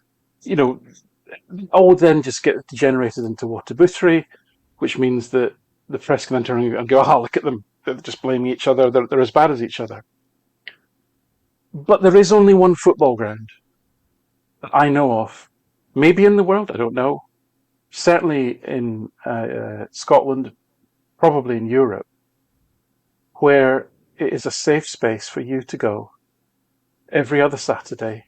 all then just get degenerated into waterbutery, which means that the press can then turn and go, look at them. They're just blaming each other. They're as bad as each other. But there is only one football ground that I know of, maybe in the world, I don't know, certainly in Scotland, probably in Europe, where it is a safe space for you to go every other Saturday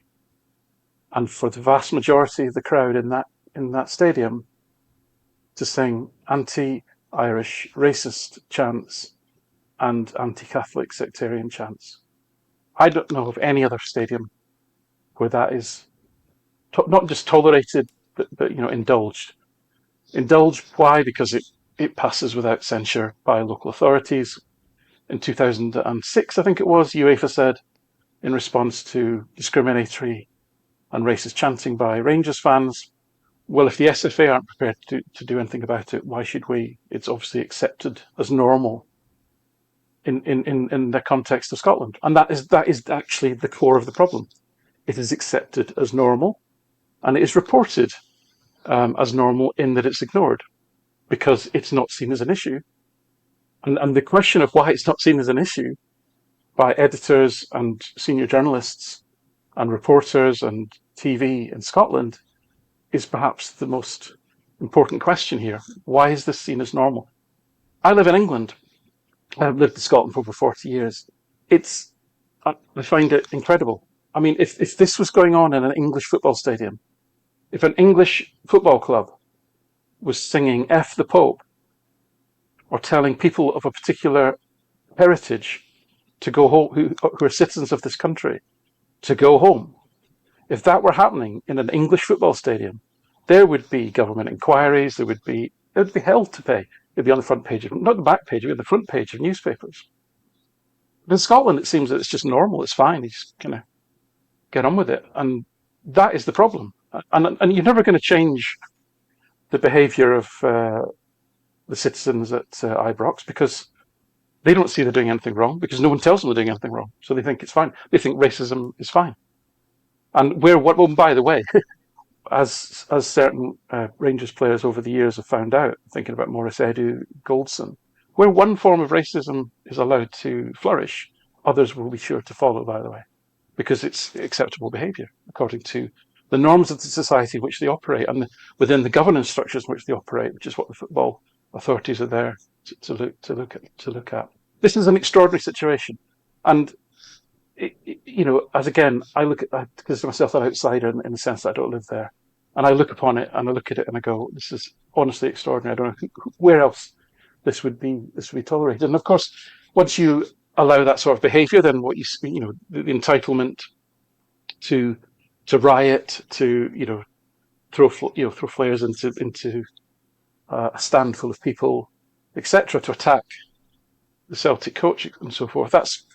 and for the vast majority of the crowd in that stadium to sing anti-Irish racist chants and anti-Catholic sectarian chants. I don't know of any other stadium where that is not just tolerated, but indulged. Indulged, why? Because it passes without censure by local authorities. In 2006, I think it was, UEFA said, in response to discriminatory and racist chanting by Rangers fans, well, if the SFA aren't prepared to do anything about it, why should we? It's obviously accepted as normal in the context of Scotland. And that is actually the core of the problem. It is accepted as normal, and it is reported as normal in that it's ignored because it's not seen as an issue. And the question of why it's not seen as an issue by editors and senior journalists and reporters and TV in Scotland is perhaps the most important question here. Why is this seen as normal? I live in England. I've lived in Scotland for over 40 years. I find it incredible. I mean, if this was going on in an English football stadium, if an English football club was singing F the Pope or telling people of a particular heritage to go home, who are citizens of this country, to go home, if that were happening in an English football stadium, there would be government inquiries, there would be hell to pay. It'd be on the front page, not the back page, it'd be on the front page of newspapers. But in Scotland, it seems that it's just normal, it's fine, you just kind of get on with it. And that is the problem. And you're never going to change the behaviour of the citizens at Ibrox because they don't see they're doing anything wrong, because no one tells them they're doing anything wrong. So they think it's fine. They think racism is fine. And by the way, as certain Rangers players over the years have found out, thinking about Maurice Edu, Goldson, where one form of racism is allowed to flourish, others will be sure to follow, by the way, because it's acceptable behaviour according to the norms of the society in which they operate and within the governance structures in which they operate, which is what the football authorities are there to look at. This is an extraordinary situation, and as again, I consider myself an outsider in the sense that I don't live there, and I look upon it and I look at it and I go, this is honestly extraordinary. I don't know where else this would be tolerated. And of course, once you allow that sort of behaviour, then the entitlement to riot, to throw flares into a stand full of people, etc., to attack the Celtic coach and so forth. That's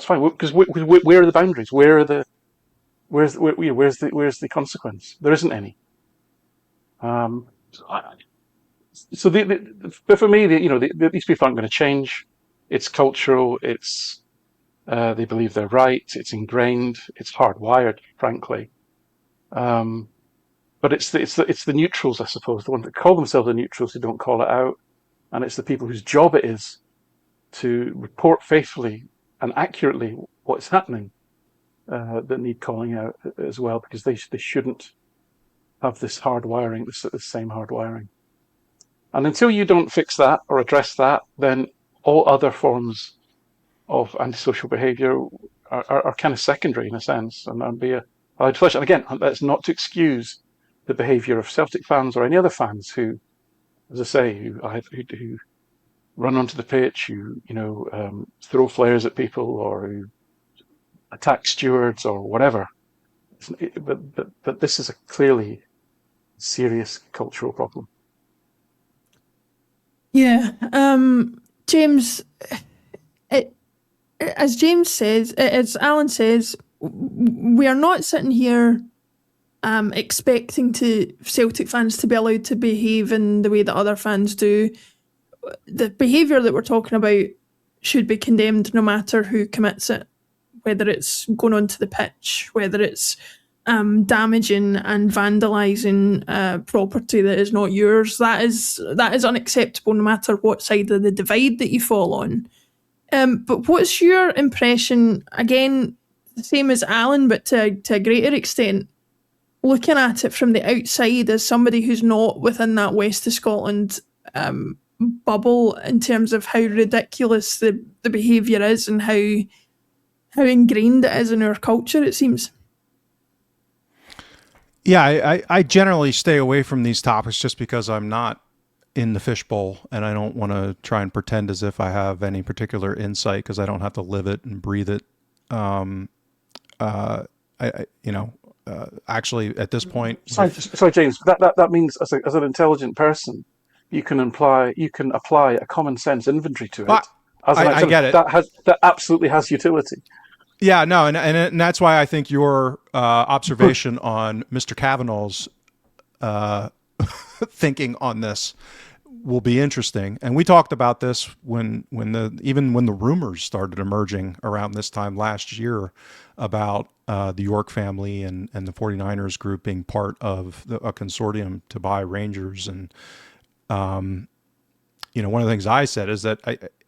fine, because where are the boundaries? Where's the consequence? There isn't any. But for me, these people aren't going to change. It's cultural. It's they believe they're right. It's ingrained. It's hardwired, frankly. But it's the neutrals, I suppose, the ones that call themselves the neutrals who don't call it out, and it's the people whose job it is to report faithfully and accurately what's happening that need calling out as well, because they shouldn't have this hardwiring, this same hardwiring. And until you don't fix that or address that, then all other forms of antisocial behaviour are kind of secondary in a sense, and be a flesh. And again, that's not to excuse the behaviour of Celtic fans or any other fans who, as I say, who run onto the pitch, who throw flares at people, or who attack stewards or whatever. But this is a clearly serious cultural problem. Yeah, James. As James says, as Alan says, we are not sitting here expecting Celtic fans to be allowed to behave in the way that other fans do. The behaviour that we're talking about should be condemned no matter who commits it, whether it's going onto the pitch, whether it's damaging and vandalising property that is not yours. That is unacceptable no matter what side of the divide that you fall on. But what's your impression, again, the same as Alan, but to a greater extent, looking at it from the outside as somebody who's not within that West of Scotland bubble, in terms of how ridiculous the behaviour is and how ingrained it is in our culture, it seems? Yeah, I generally stay away from these topics just because I'm not in the fishbowl, and I don't want to try and pretend as if I have any particular insight because I don't have to live it and breathe it. Um, actually, at this point, Sorry, James. That means as an intelligent person, you can apply a common sense inventory to I, it as an I activity get it. that absolutely has utility. Yeah, no, and that's why I think your observation on Mr. Kavanaugh's thinking on this will be interesting. And we talked about this when the rumors started emerging around this time last year about the York family and the 49ers group being part of a consortium to buy Rangers. And one of the things I said is that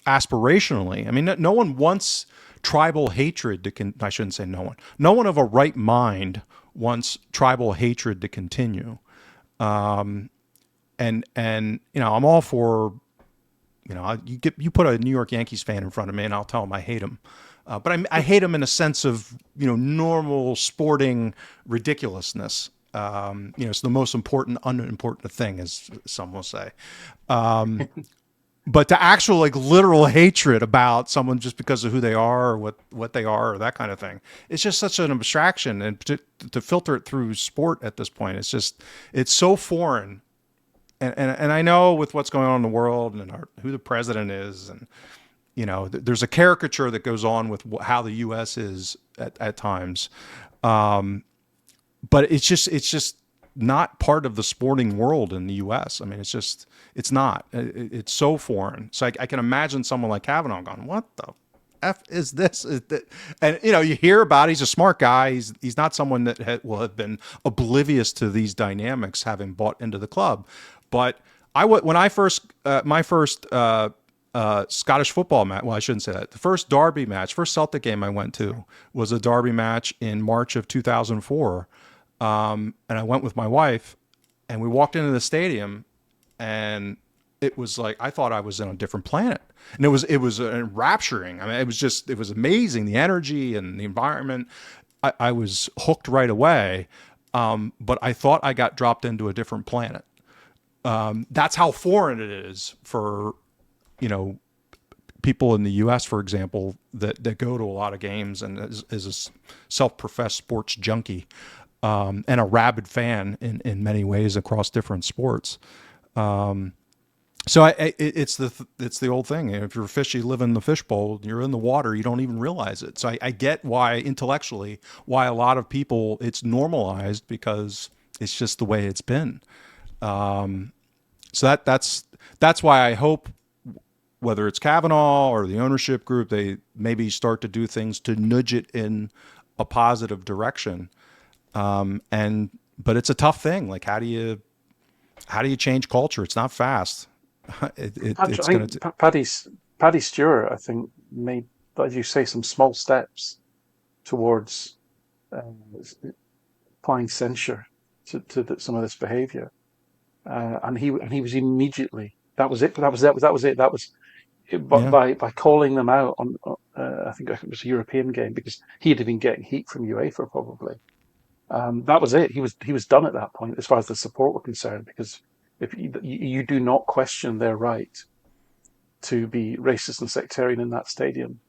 aspirationally, I mean, no one wants tribal hatred to I shouldn't say no one. No one of a right mind wants tribal hatred to continue. And I'm all for, you put a New York Yankees fan in front of me and I'll tell him I hate him. But I hate him in a sense of, normal sporting ridiculousness. It's the most important, unimportant thing, as some will say. But to actual literal hatred about someone just because of who they are or what they are or that kind of thing, it's just such an abstraction. And to filter it through sport at this point, it's so foreign. And I know with what's going on in the world and who the president is, and there's a caricature that goes on with how the U.S. is at times, but it's just not part of the sporting world in the U.S. I mean, it's not. It's so foreign. So I can imagine someone like Kavanaugh going, "What the F is this?" And you hear about it. He's a smart guy. He's not someone that will have been oblivious to these dynamics, having bought into the club. But when my first Scottish football match. Well, I shouldn't say that. The first Derby match, first Celtic game I went to was a Derby match in March of 2004. And I went with my wife, and we walked into the stadium, and it was like I thought I was on a different planet, and it was enrapturing. I mean, it was amazing, the energy and the environment. I was hooked right away, but I thought I got dropped into a different planet. That's how foreign it is for people in the U.S., for example, that go to a lot of games and is a self-professed sports junkie. And a rabid fan in many ways across different sports. So it's the old thing. If you're a fish, you live in the fishbowl. You're in the water, you don't even realize it. So I get why intellectually why a lot of people it's normalized because it's just the way it's been. So that's why I hope whether it's Kavanaugh or the ownership group, they maybe start to do things to nudge it in a positive direction. But it's a tough thing. Like, how do you change culture? It's not fast. Paddy Stewart, I think, made, as you say, some small steps towards applying censure to some of this behaviour, and he was immediately that was it. By calling them out on I think it was a European game because he'd have been getting heat from UEFA probably. That was it. He was done at that point as far as the support were concerned, because if you do not question their right to be racist and sectarian in that stadium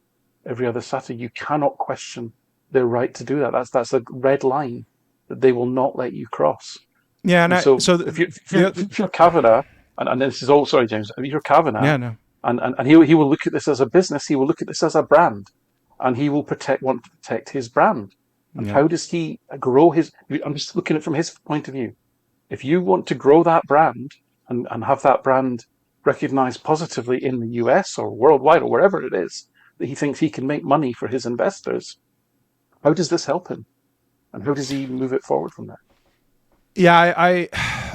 every other Saturday, you cannot question their right to do that. That's a red line that they will not let you cross. Yeah, if you're Kavanagh, and this is all sorry, James, if you're Kavanagh, yeah, no. and he will look at this as a business, he will look at this as a brand, and he will want to protect his brand. And how does he grow his? I'm just looking at it from his point of view. If you want to grow that brand and have that brand recognized positively in the US or worldwide or wherever it is, that he thinks he can make money for his investors, how does this help him? And how does he move it forward from there? Yeah,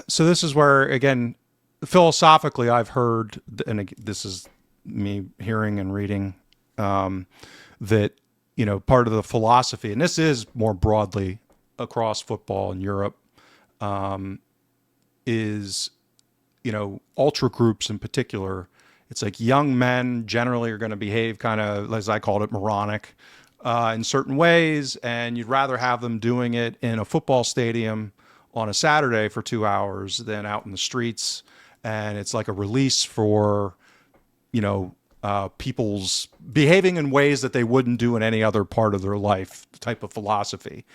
so this is where, again, philosophically, I've heard, and this is me hearing and reading, that, part of the philosophy, and this is more broadly across football in Europe, is, ultra groups in particular. It's like young men generally are going to behave kind of, as I called it, moronic in certain ways, and you'd rather have them doing it in a football stadium on a Saturday for 2 hours than out in the streets. And it's like a release for, people's behaving in ways that they wouldn't do in any other part of their life type of philosophy.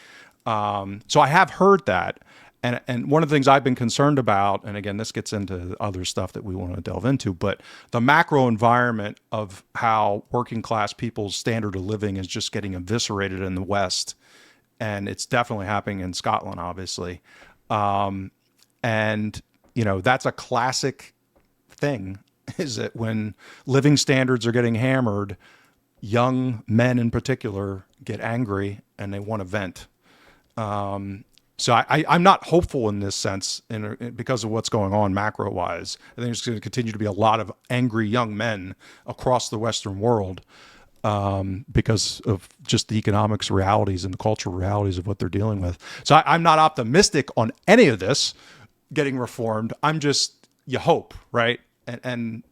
So I have heard that. And one of the things I've been concerned about, and again, this gets into other stuff that we want to delve into, but the macro environment of how working class people's standard of living is just getting eviscerated in the West. And it's definitely happening in Scotland, obviously. That's a classic thing, is that when living standards are getting hammered, young men in particular get angry and they want to vent. So I'm not hopeful in this sense because of what's going on macro-wise. I think there's going to continue to be a lot of angry young men across the Western world because of just the economics realities and the cultural realities of what they're dealing with. So I'm not optimistic on any of this getting reformed. I'm just, you hope, right? And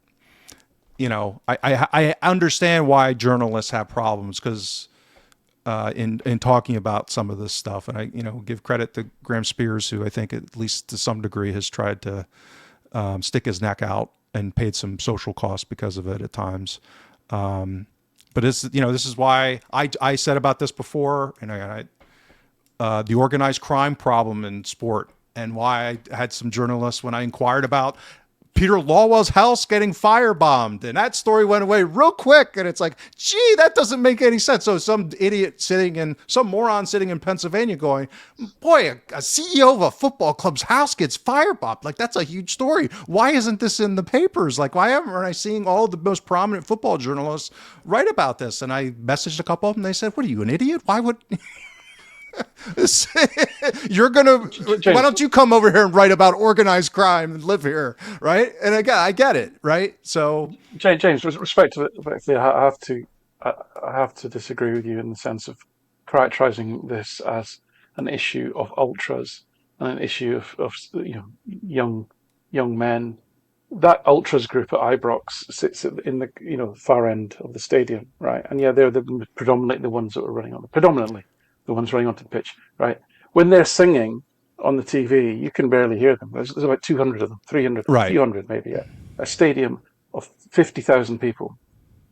I understand why journalists have problems because in talking about some of this stuff. And I, give credit to Graham Spears, who I think at least to some degree has tried to stick his neck out and paid some social costs because of it at times. But this is why I said about this before, and the organized crime problem in sport, and why I had some journalists when I inquired about Peter Lawwell's house getting firebombed, and that story went away real quick. And it's like, gee, that doesn't make any sense. So some moron sitting in Pennsylvania going, boy, a CEO of a football club's house gets firebombed. Like, that's a huge story. Why isn't this in the papers? Like, why aren't I seeing all the most prominent football journalists write about this? And I messaged a couple of them. They said, what are you, an idiot? Why would... You're gonna. James, why don't you come over here and write about organized crime and live here, right? And again, I get it, right? So, James, respectively, I have to disagree with you in the sense of characterizing this as an issue of ultras and an issue of young men. That ultras group at Ibrox sits in the far end of the stadium, right? And yeah, they're predominantly the ones that are running onto the pitch, right? When they're singing on the TV, you can barely hear them. There's about 200 of them, 300, right. 300 maybe, yeah. A stadium of 50,000 people.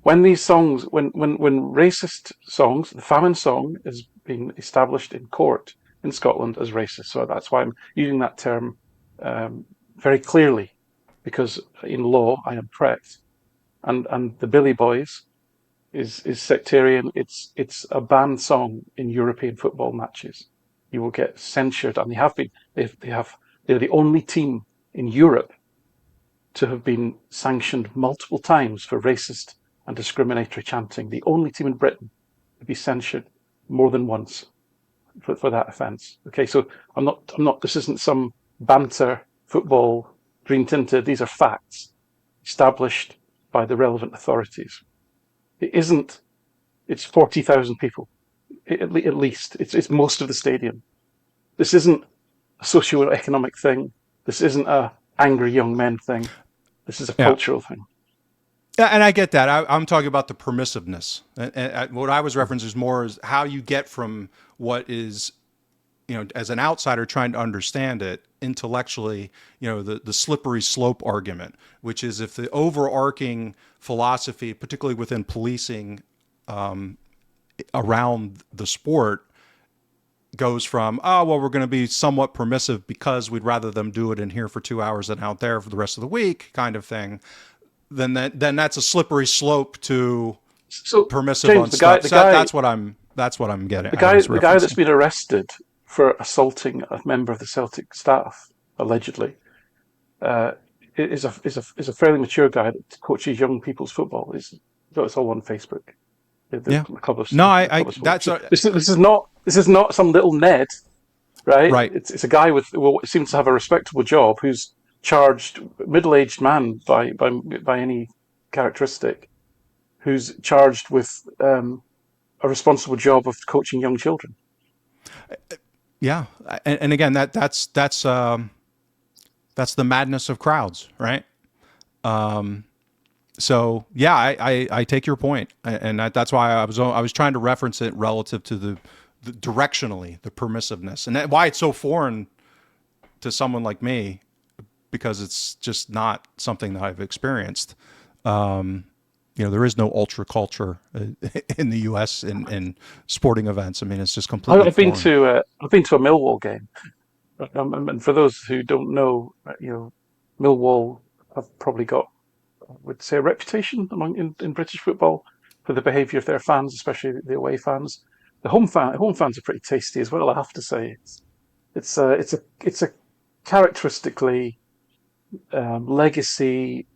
When these songs, when racist songs, the famine song is being established in court in Scotland as racist. So that's why I'm using that term very clearly, because in law I am correct. And the Billy Boys is sectarian. It's a banned song in European football matches. You will get censured, and they have been. They're the only team in Europe to have been sanctioned multiple times for racist and discriminatory chanting. The only team in Britain to be censured more than once for that offence. Okay, so I'm not. This isn't some banter football green tinted. These are facts established by the relevant authorities. It isn't. It's 40,000 people, at least. It's most of the stadium. This isn't a socio-economic thing. This isn't a angry young men thing. This is a cultural thing. Yeah, and I get that. I'm talking about the permissiveness. And what I was referencing is more is how you get from what is, as an outsider trying to understand it intellectually, the slippery slope argument, which is if the overarching philosophy, particularly within policing around the sport, goes from, we're going to be somewhat permissive because we'd rather them do it in here for 2 hours than out there for the rest of the week kind of thing, then that's a slippery slope to permissive James, on stuff. That's what I'm getting. The guy that's been arrested for assaulting a member of the Celtic staff, allegedly, is a fairly mature guy that coaches young people's football. It's all on Facebook. This is not some little Ned, right? Right. It's a guy with seems to have a respectable job who's charged, middle-aged man by any characteristic, who's charged with a responsible job of coaching young children. Yeah, and again, that's the madness of crowds, right? So yeah, I take your point, and that's why I was trying to reference it relative to the directionally the permissiveness, and why it's so foreign to someone like me, because it's just not something that I've experienced. There is no ultra culture in the U.S. in sporting events. I mean, it's just completely. I've been to a Millwall game, and for those who don't know, Millwall have probably got, I would say, a reputation in British football for the behaviour of their fans, especially the away fans. The home fans are pretty tasty as well, I have to say. It's a characteristically legacy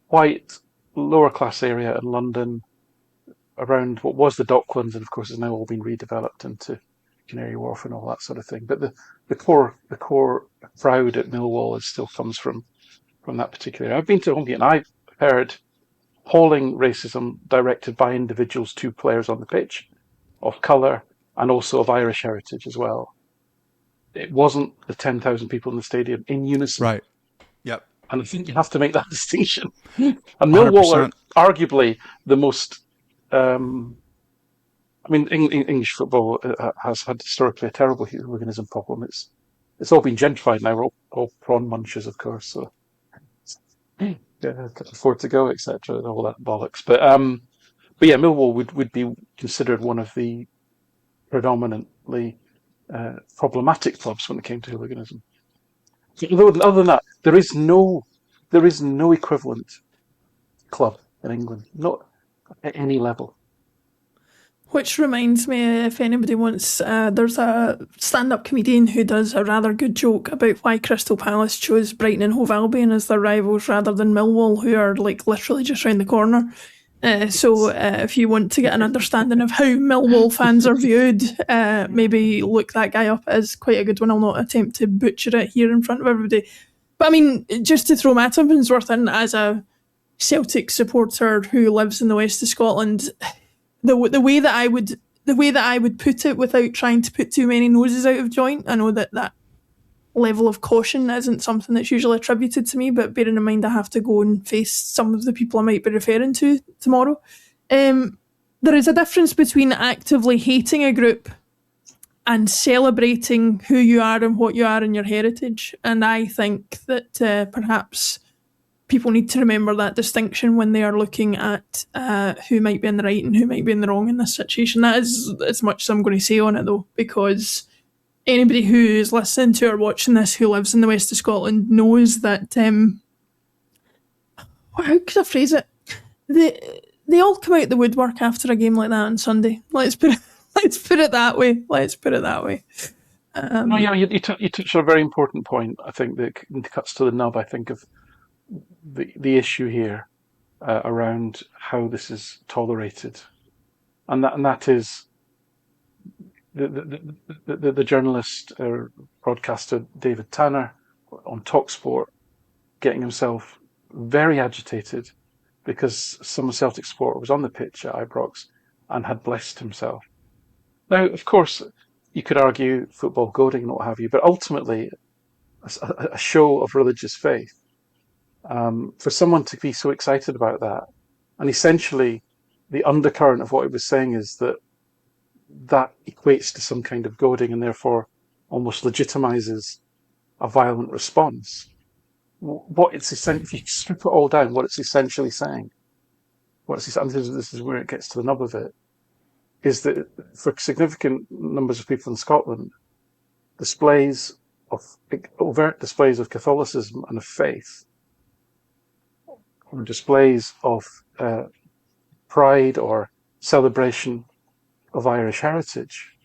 white lower class area in London around what was the Docklands, and of course has now all been redeveloped into Canary Wharf and all that sort of thing. But the core crowd at Millwall still comes from that particular area. I've been to home game and I've heard appalling racism directed by individuals to players on the pitch of colour and also of Irish heritage as well. It wasn't the 10,000 people in the stadium in unison. Right. Yep. And I think you have to make that distinction. And Millwall are arguably the most... English football has had historically a terrible hooliganism problem. It's all been gentrified now. We're all prawn munchers, of course. So can afford to go, etc. and all that bollocks. But yeah, Millwall would be considered one of the predominantly problematic clubs when it came to hooliganism. Other than that, there is no equivalent club in England, not at any level. Which reminds me, if anybody wants, there's a stand-up comedian who does a rather good joke about why Crystal Palace chose Brighton and Hove Albion as their rivals rather than Millwall, who are like literally just round the corner. So if you want to get an understanding of how Millwall fans are viewed, maybe look that guy up. It is quite a good one. I'll not attempt to butcher it here in front of everybody. But I mean, just to throw my twopence in, as a Celtic supporter who lives in the west of Scotland, the way that I would put it without trying to put too many noses out of joint, I know that level of caution isn't something that's usually attributed to me, but bearing in mind I have to go and face some of the people I might be referring to tomorrow, there is a difference between actively hating a group and celebrating who you are and what you are and your heritage. And I think that perhaps people need to remember that distinction when they are looking at who might be in the right and who might be in the wrong in this situation. That is as much as I'm going to say on it, though, because anybody who is listening to or watching this who lives in the west of Scotland knows that, how could I phrase it? They all come out the woodwork after a game like that on Sunday. Let's put it that way. You touched on a very important point. I think that cuts to the nub. I think of the issue here around how this is tolerated, and that is the journalist broadcaster David Tanner on TalkSport getting himself very agitated because some Celtic supporter was on the pitch at Ibrox and had blessed himself. Now, of course, you could argue football goading and what have you, but ultimately, a show of religious faith. For someone to be so excited about that, and essentially the undercurrent of what he was saying is that equates to some kind of goading and therefore almost legitimizes a violent response. What it's essentially, if you strip it all down, what it's essentially saying, and this is where it gets to the nub of it, is that for significant numbers of people in Scotland, overt displays of Catholicism and of faith, or displays of pride or celebration of Irish heritage,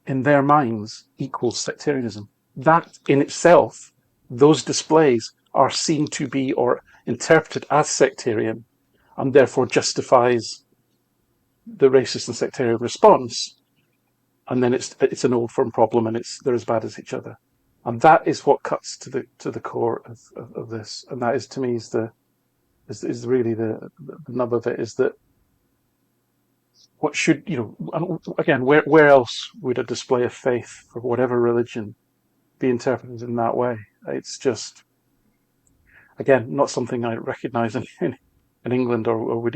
in their minds equals sectarianism. That in itself, those displays are seen to be or interpreted as sectarian, and therefore justifies the racist and sectarian response. And then it's an old firm problem, and they're as bad as each other. And that is what cuts to the core of this, and that is, to me, is really the nub of it. Is that what should, again, where else would a display of faith for whatever religion be interpreted in that way? It's just, again, not something I recognise in England, or would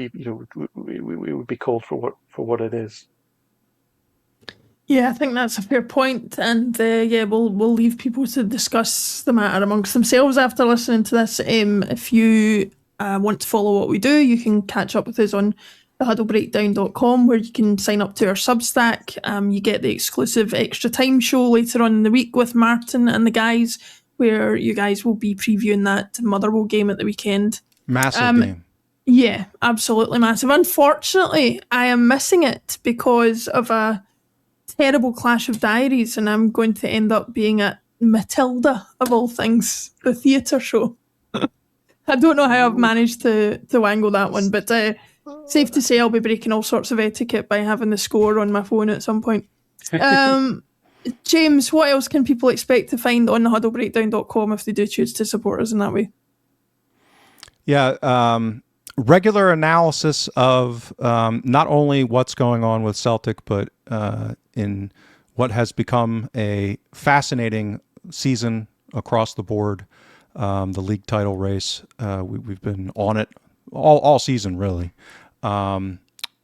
we would be called for what it is. Yeah, I think that's a fair point, and we'll leave people to discuss the matter amongst themselves after listening to this. If you want to follow what we do, you can catch up with us on thehuddlebreakdown.com, where you can sign up to our Substack. You get the exclusive Extra Time show later on in the week with Martin and the guys, where you guys will be previewing that Motherwell game at the weekend. Massive game. Yeah, absolutely massive. Unfortunately, I am missing it because of a terrible clash of diaries, and I'm going to end up being at Matilda, of all things, the theatre show. I don't know how I've managed to wangle that one, but safe to say I'll be breaking all sorts of etiquette by having the score on my phone at some point. James, what else can people expect to find on thehuddlebreakdown.com if they do choose to support us in that way? Yeah, regular analysis of not only what's going on with Celtic, but in what has become a fascinating season across the board, the league title race. We've been on it all season, really. Alan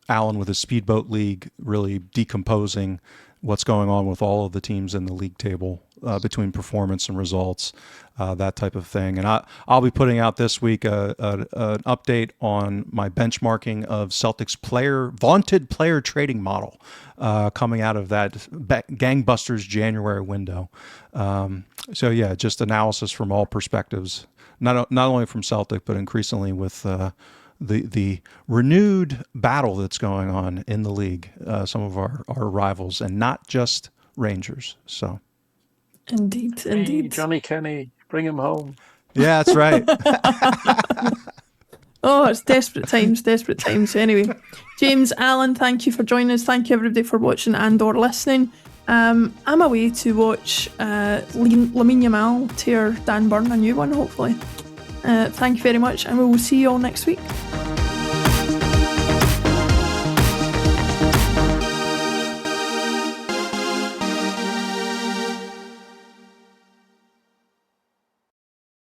with his Speedboat League really decomposing what's going on with all of the teams in the league table between performance and results, that type of thing. And I'll be putting out this week an update on my benchmarking of Celtic's vaunted player trading model coming out of that gangbusters January window. So yeah, just analysis from all perspectives, not only from Celtic, but increasingly with the renewed battle that's going on in the league, some of our rivals, and not just Rangers. So, indeed. Hey, Johnny Kenny, bring him home. Yeah, that's right. Oh, it's desperate times. Anyway, James, Alan, thank you for joining us. Thank you everybody for watching and or listening. I'm away to watch Lamine Yamal tear Dan Burn a new one, hopefully. Thank you very much, and we will see you all next week.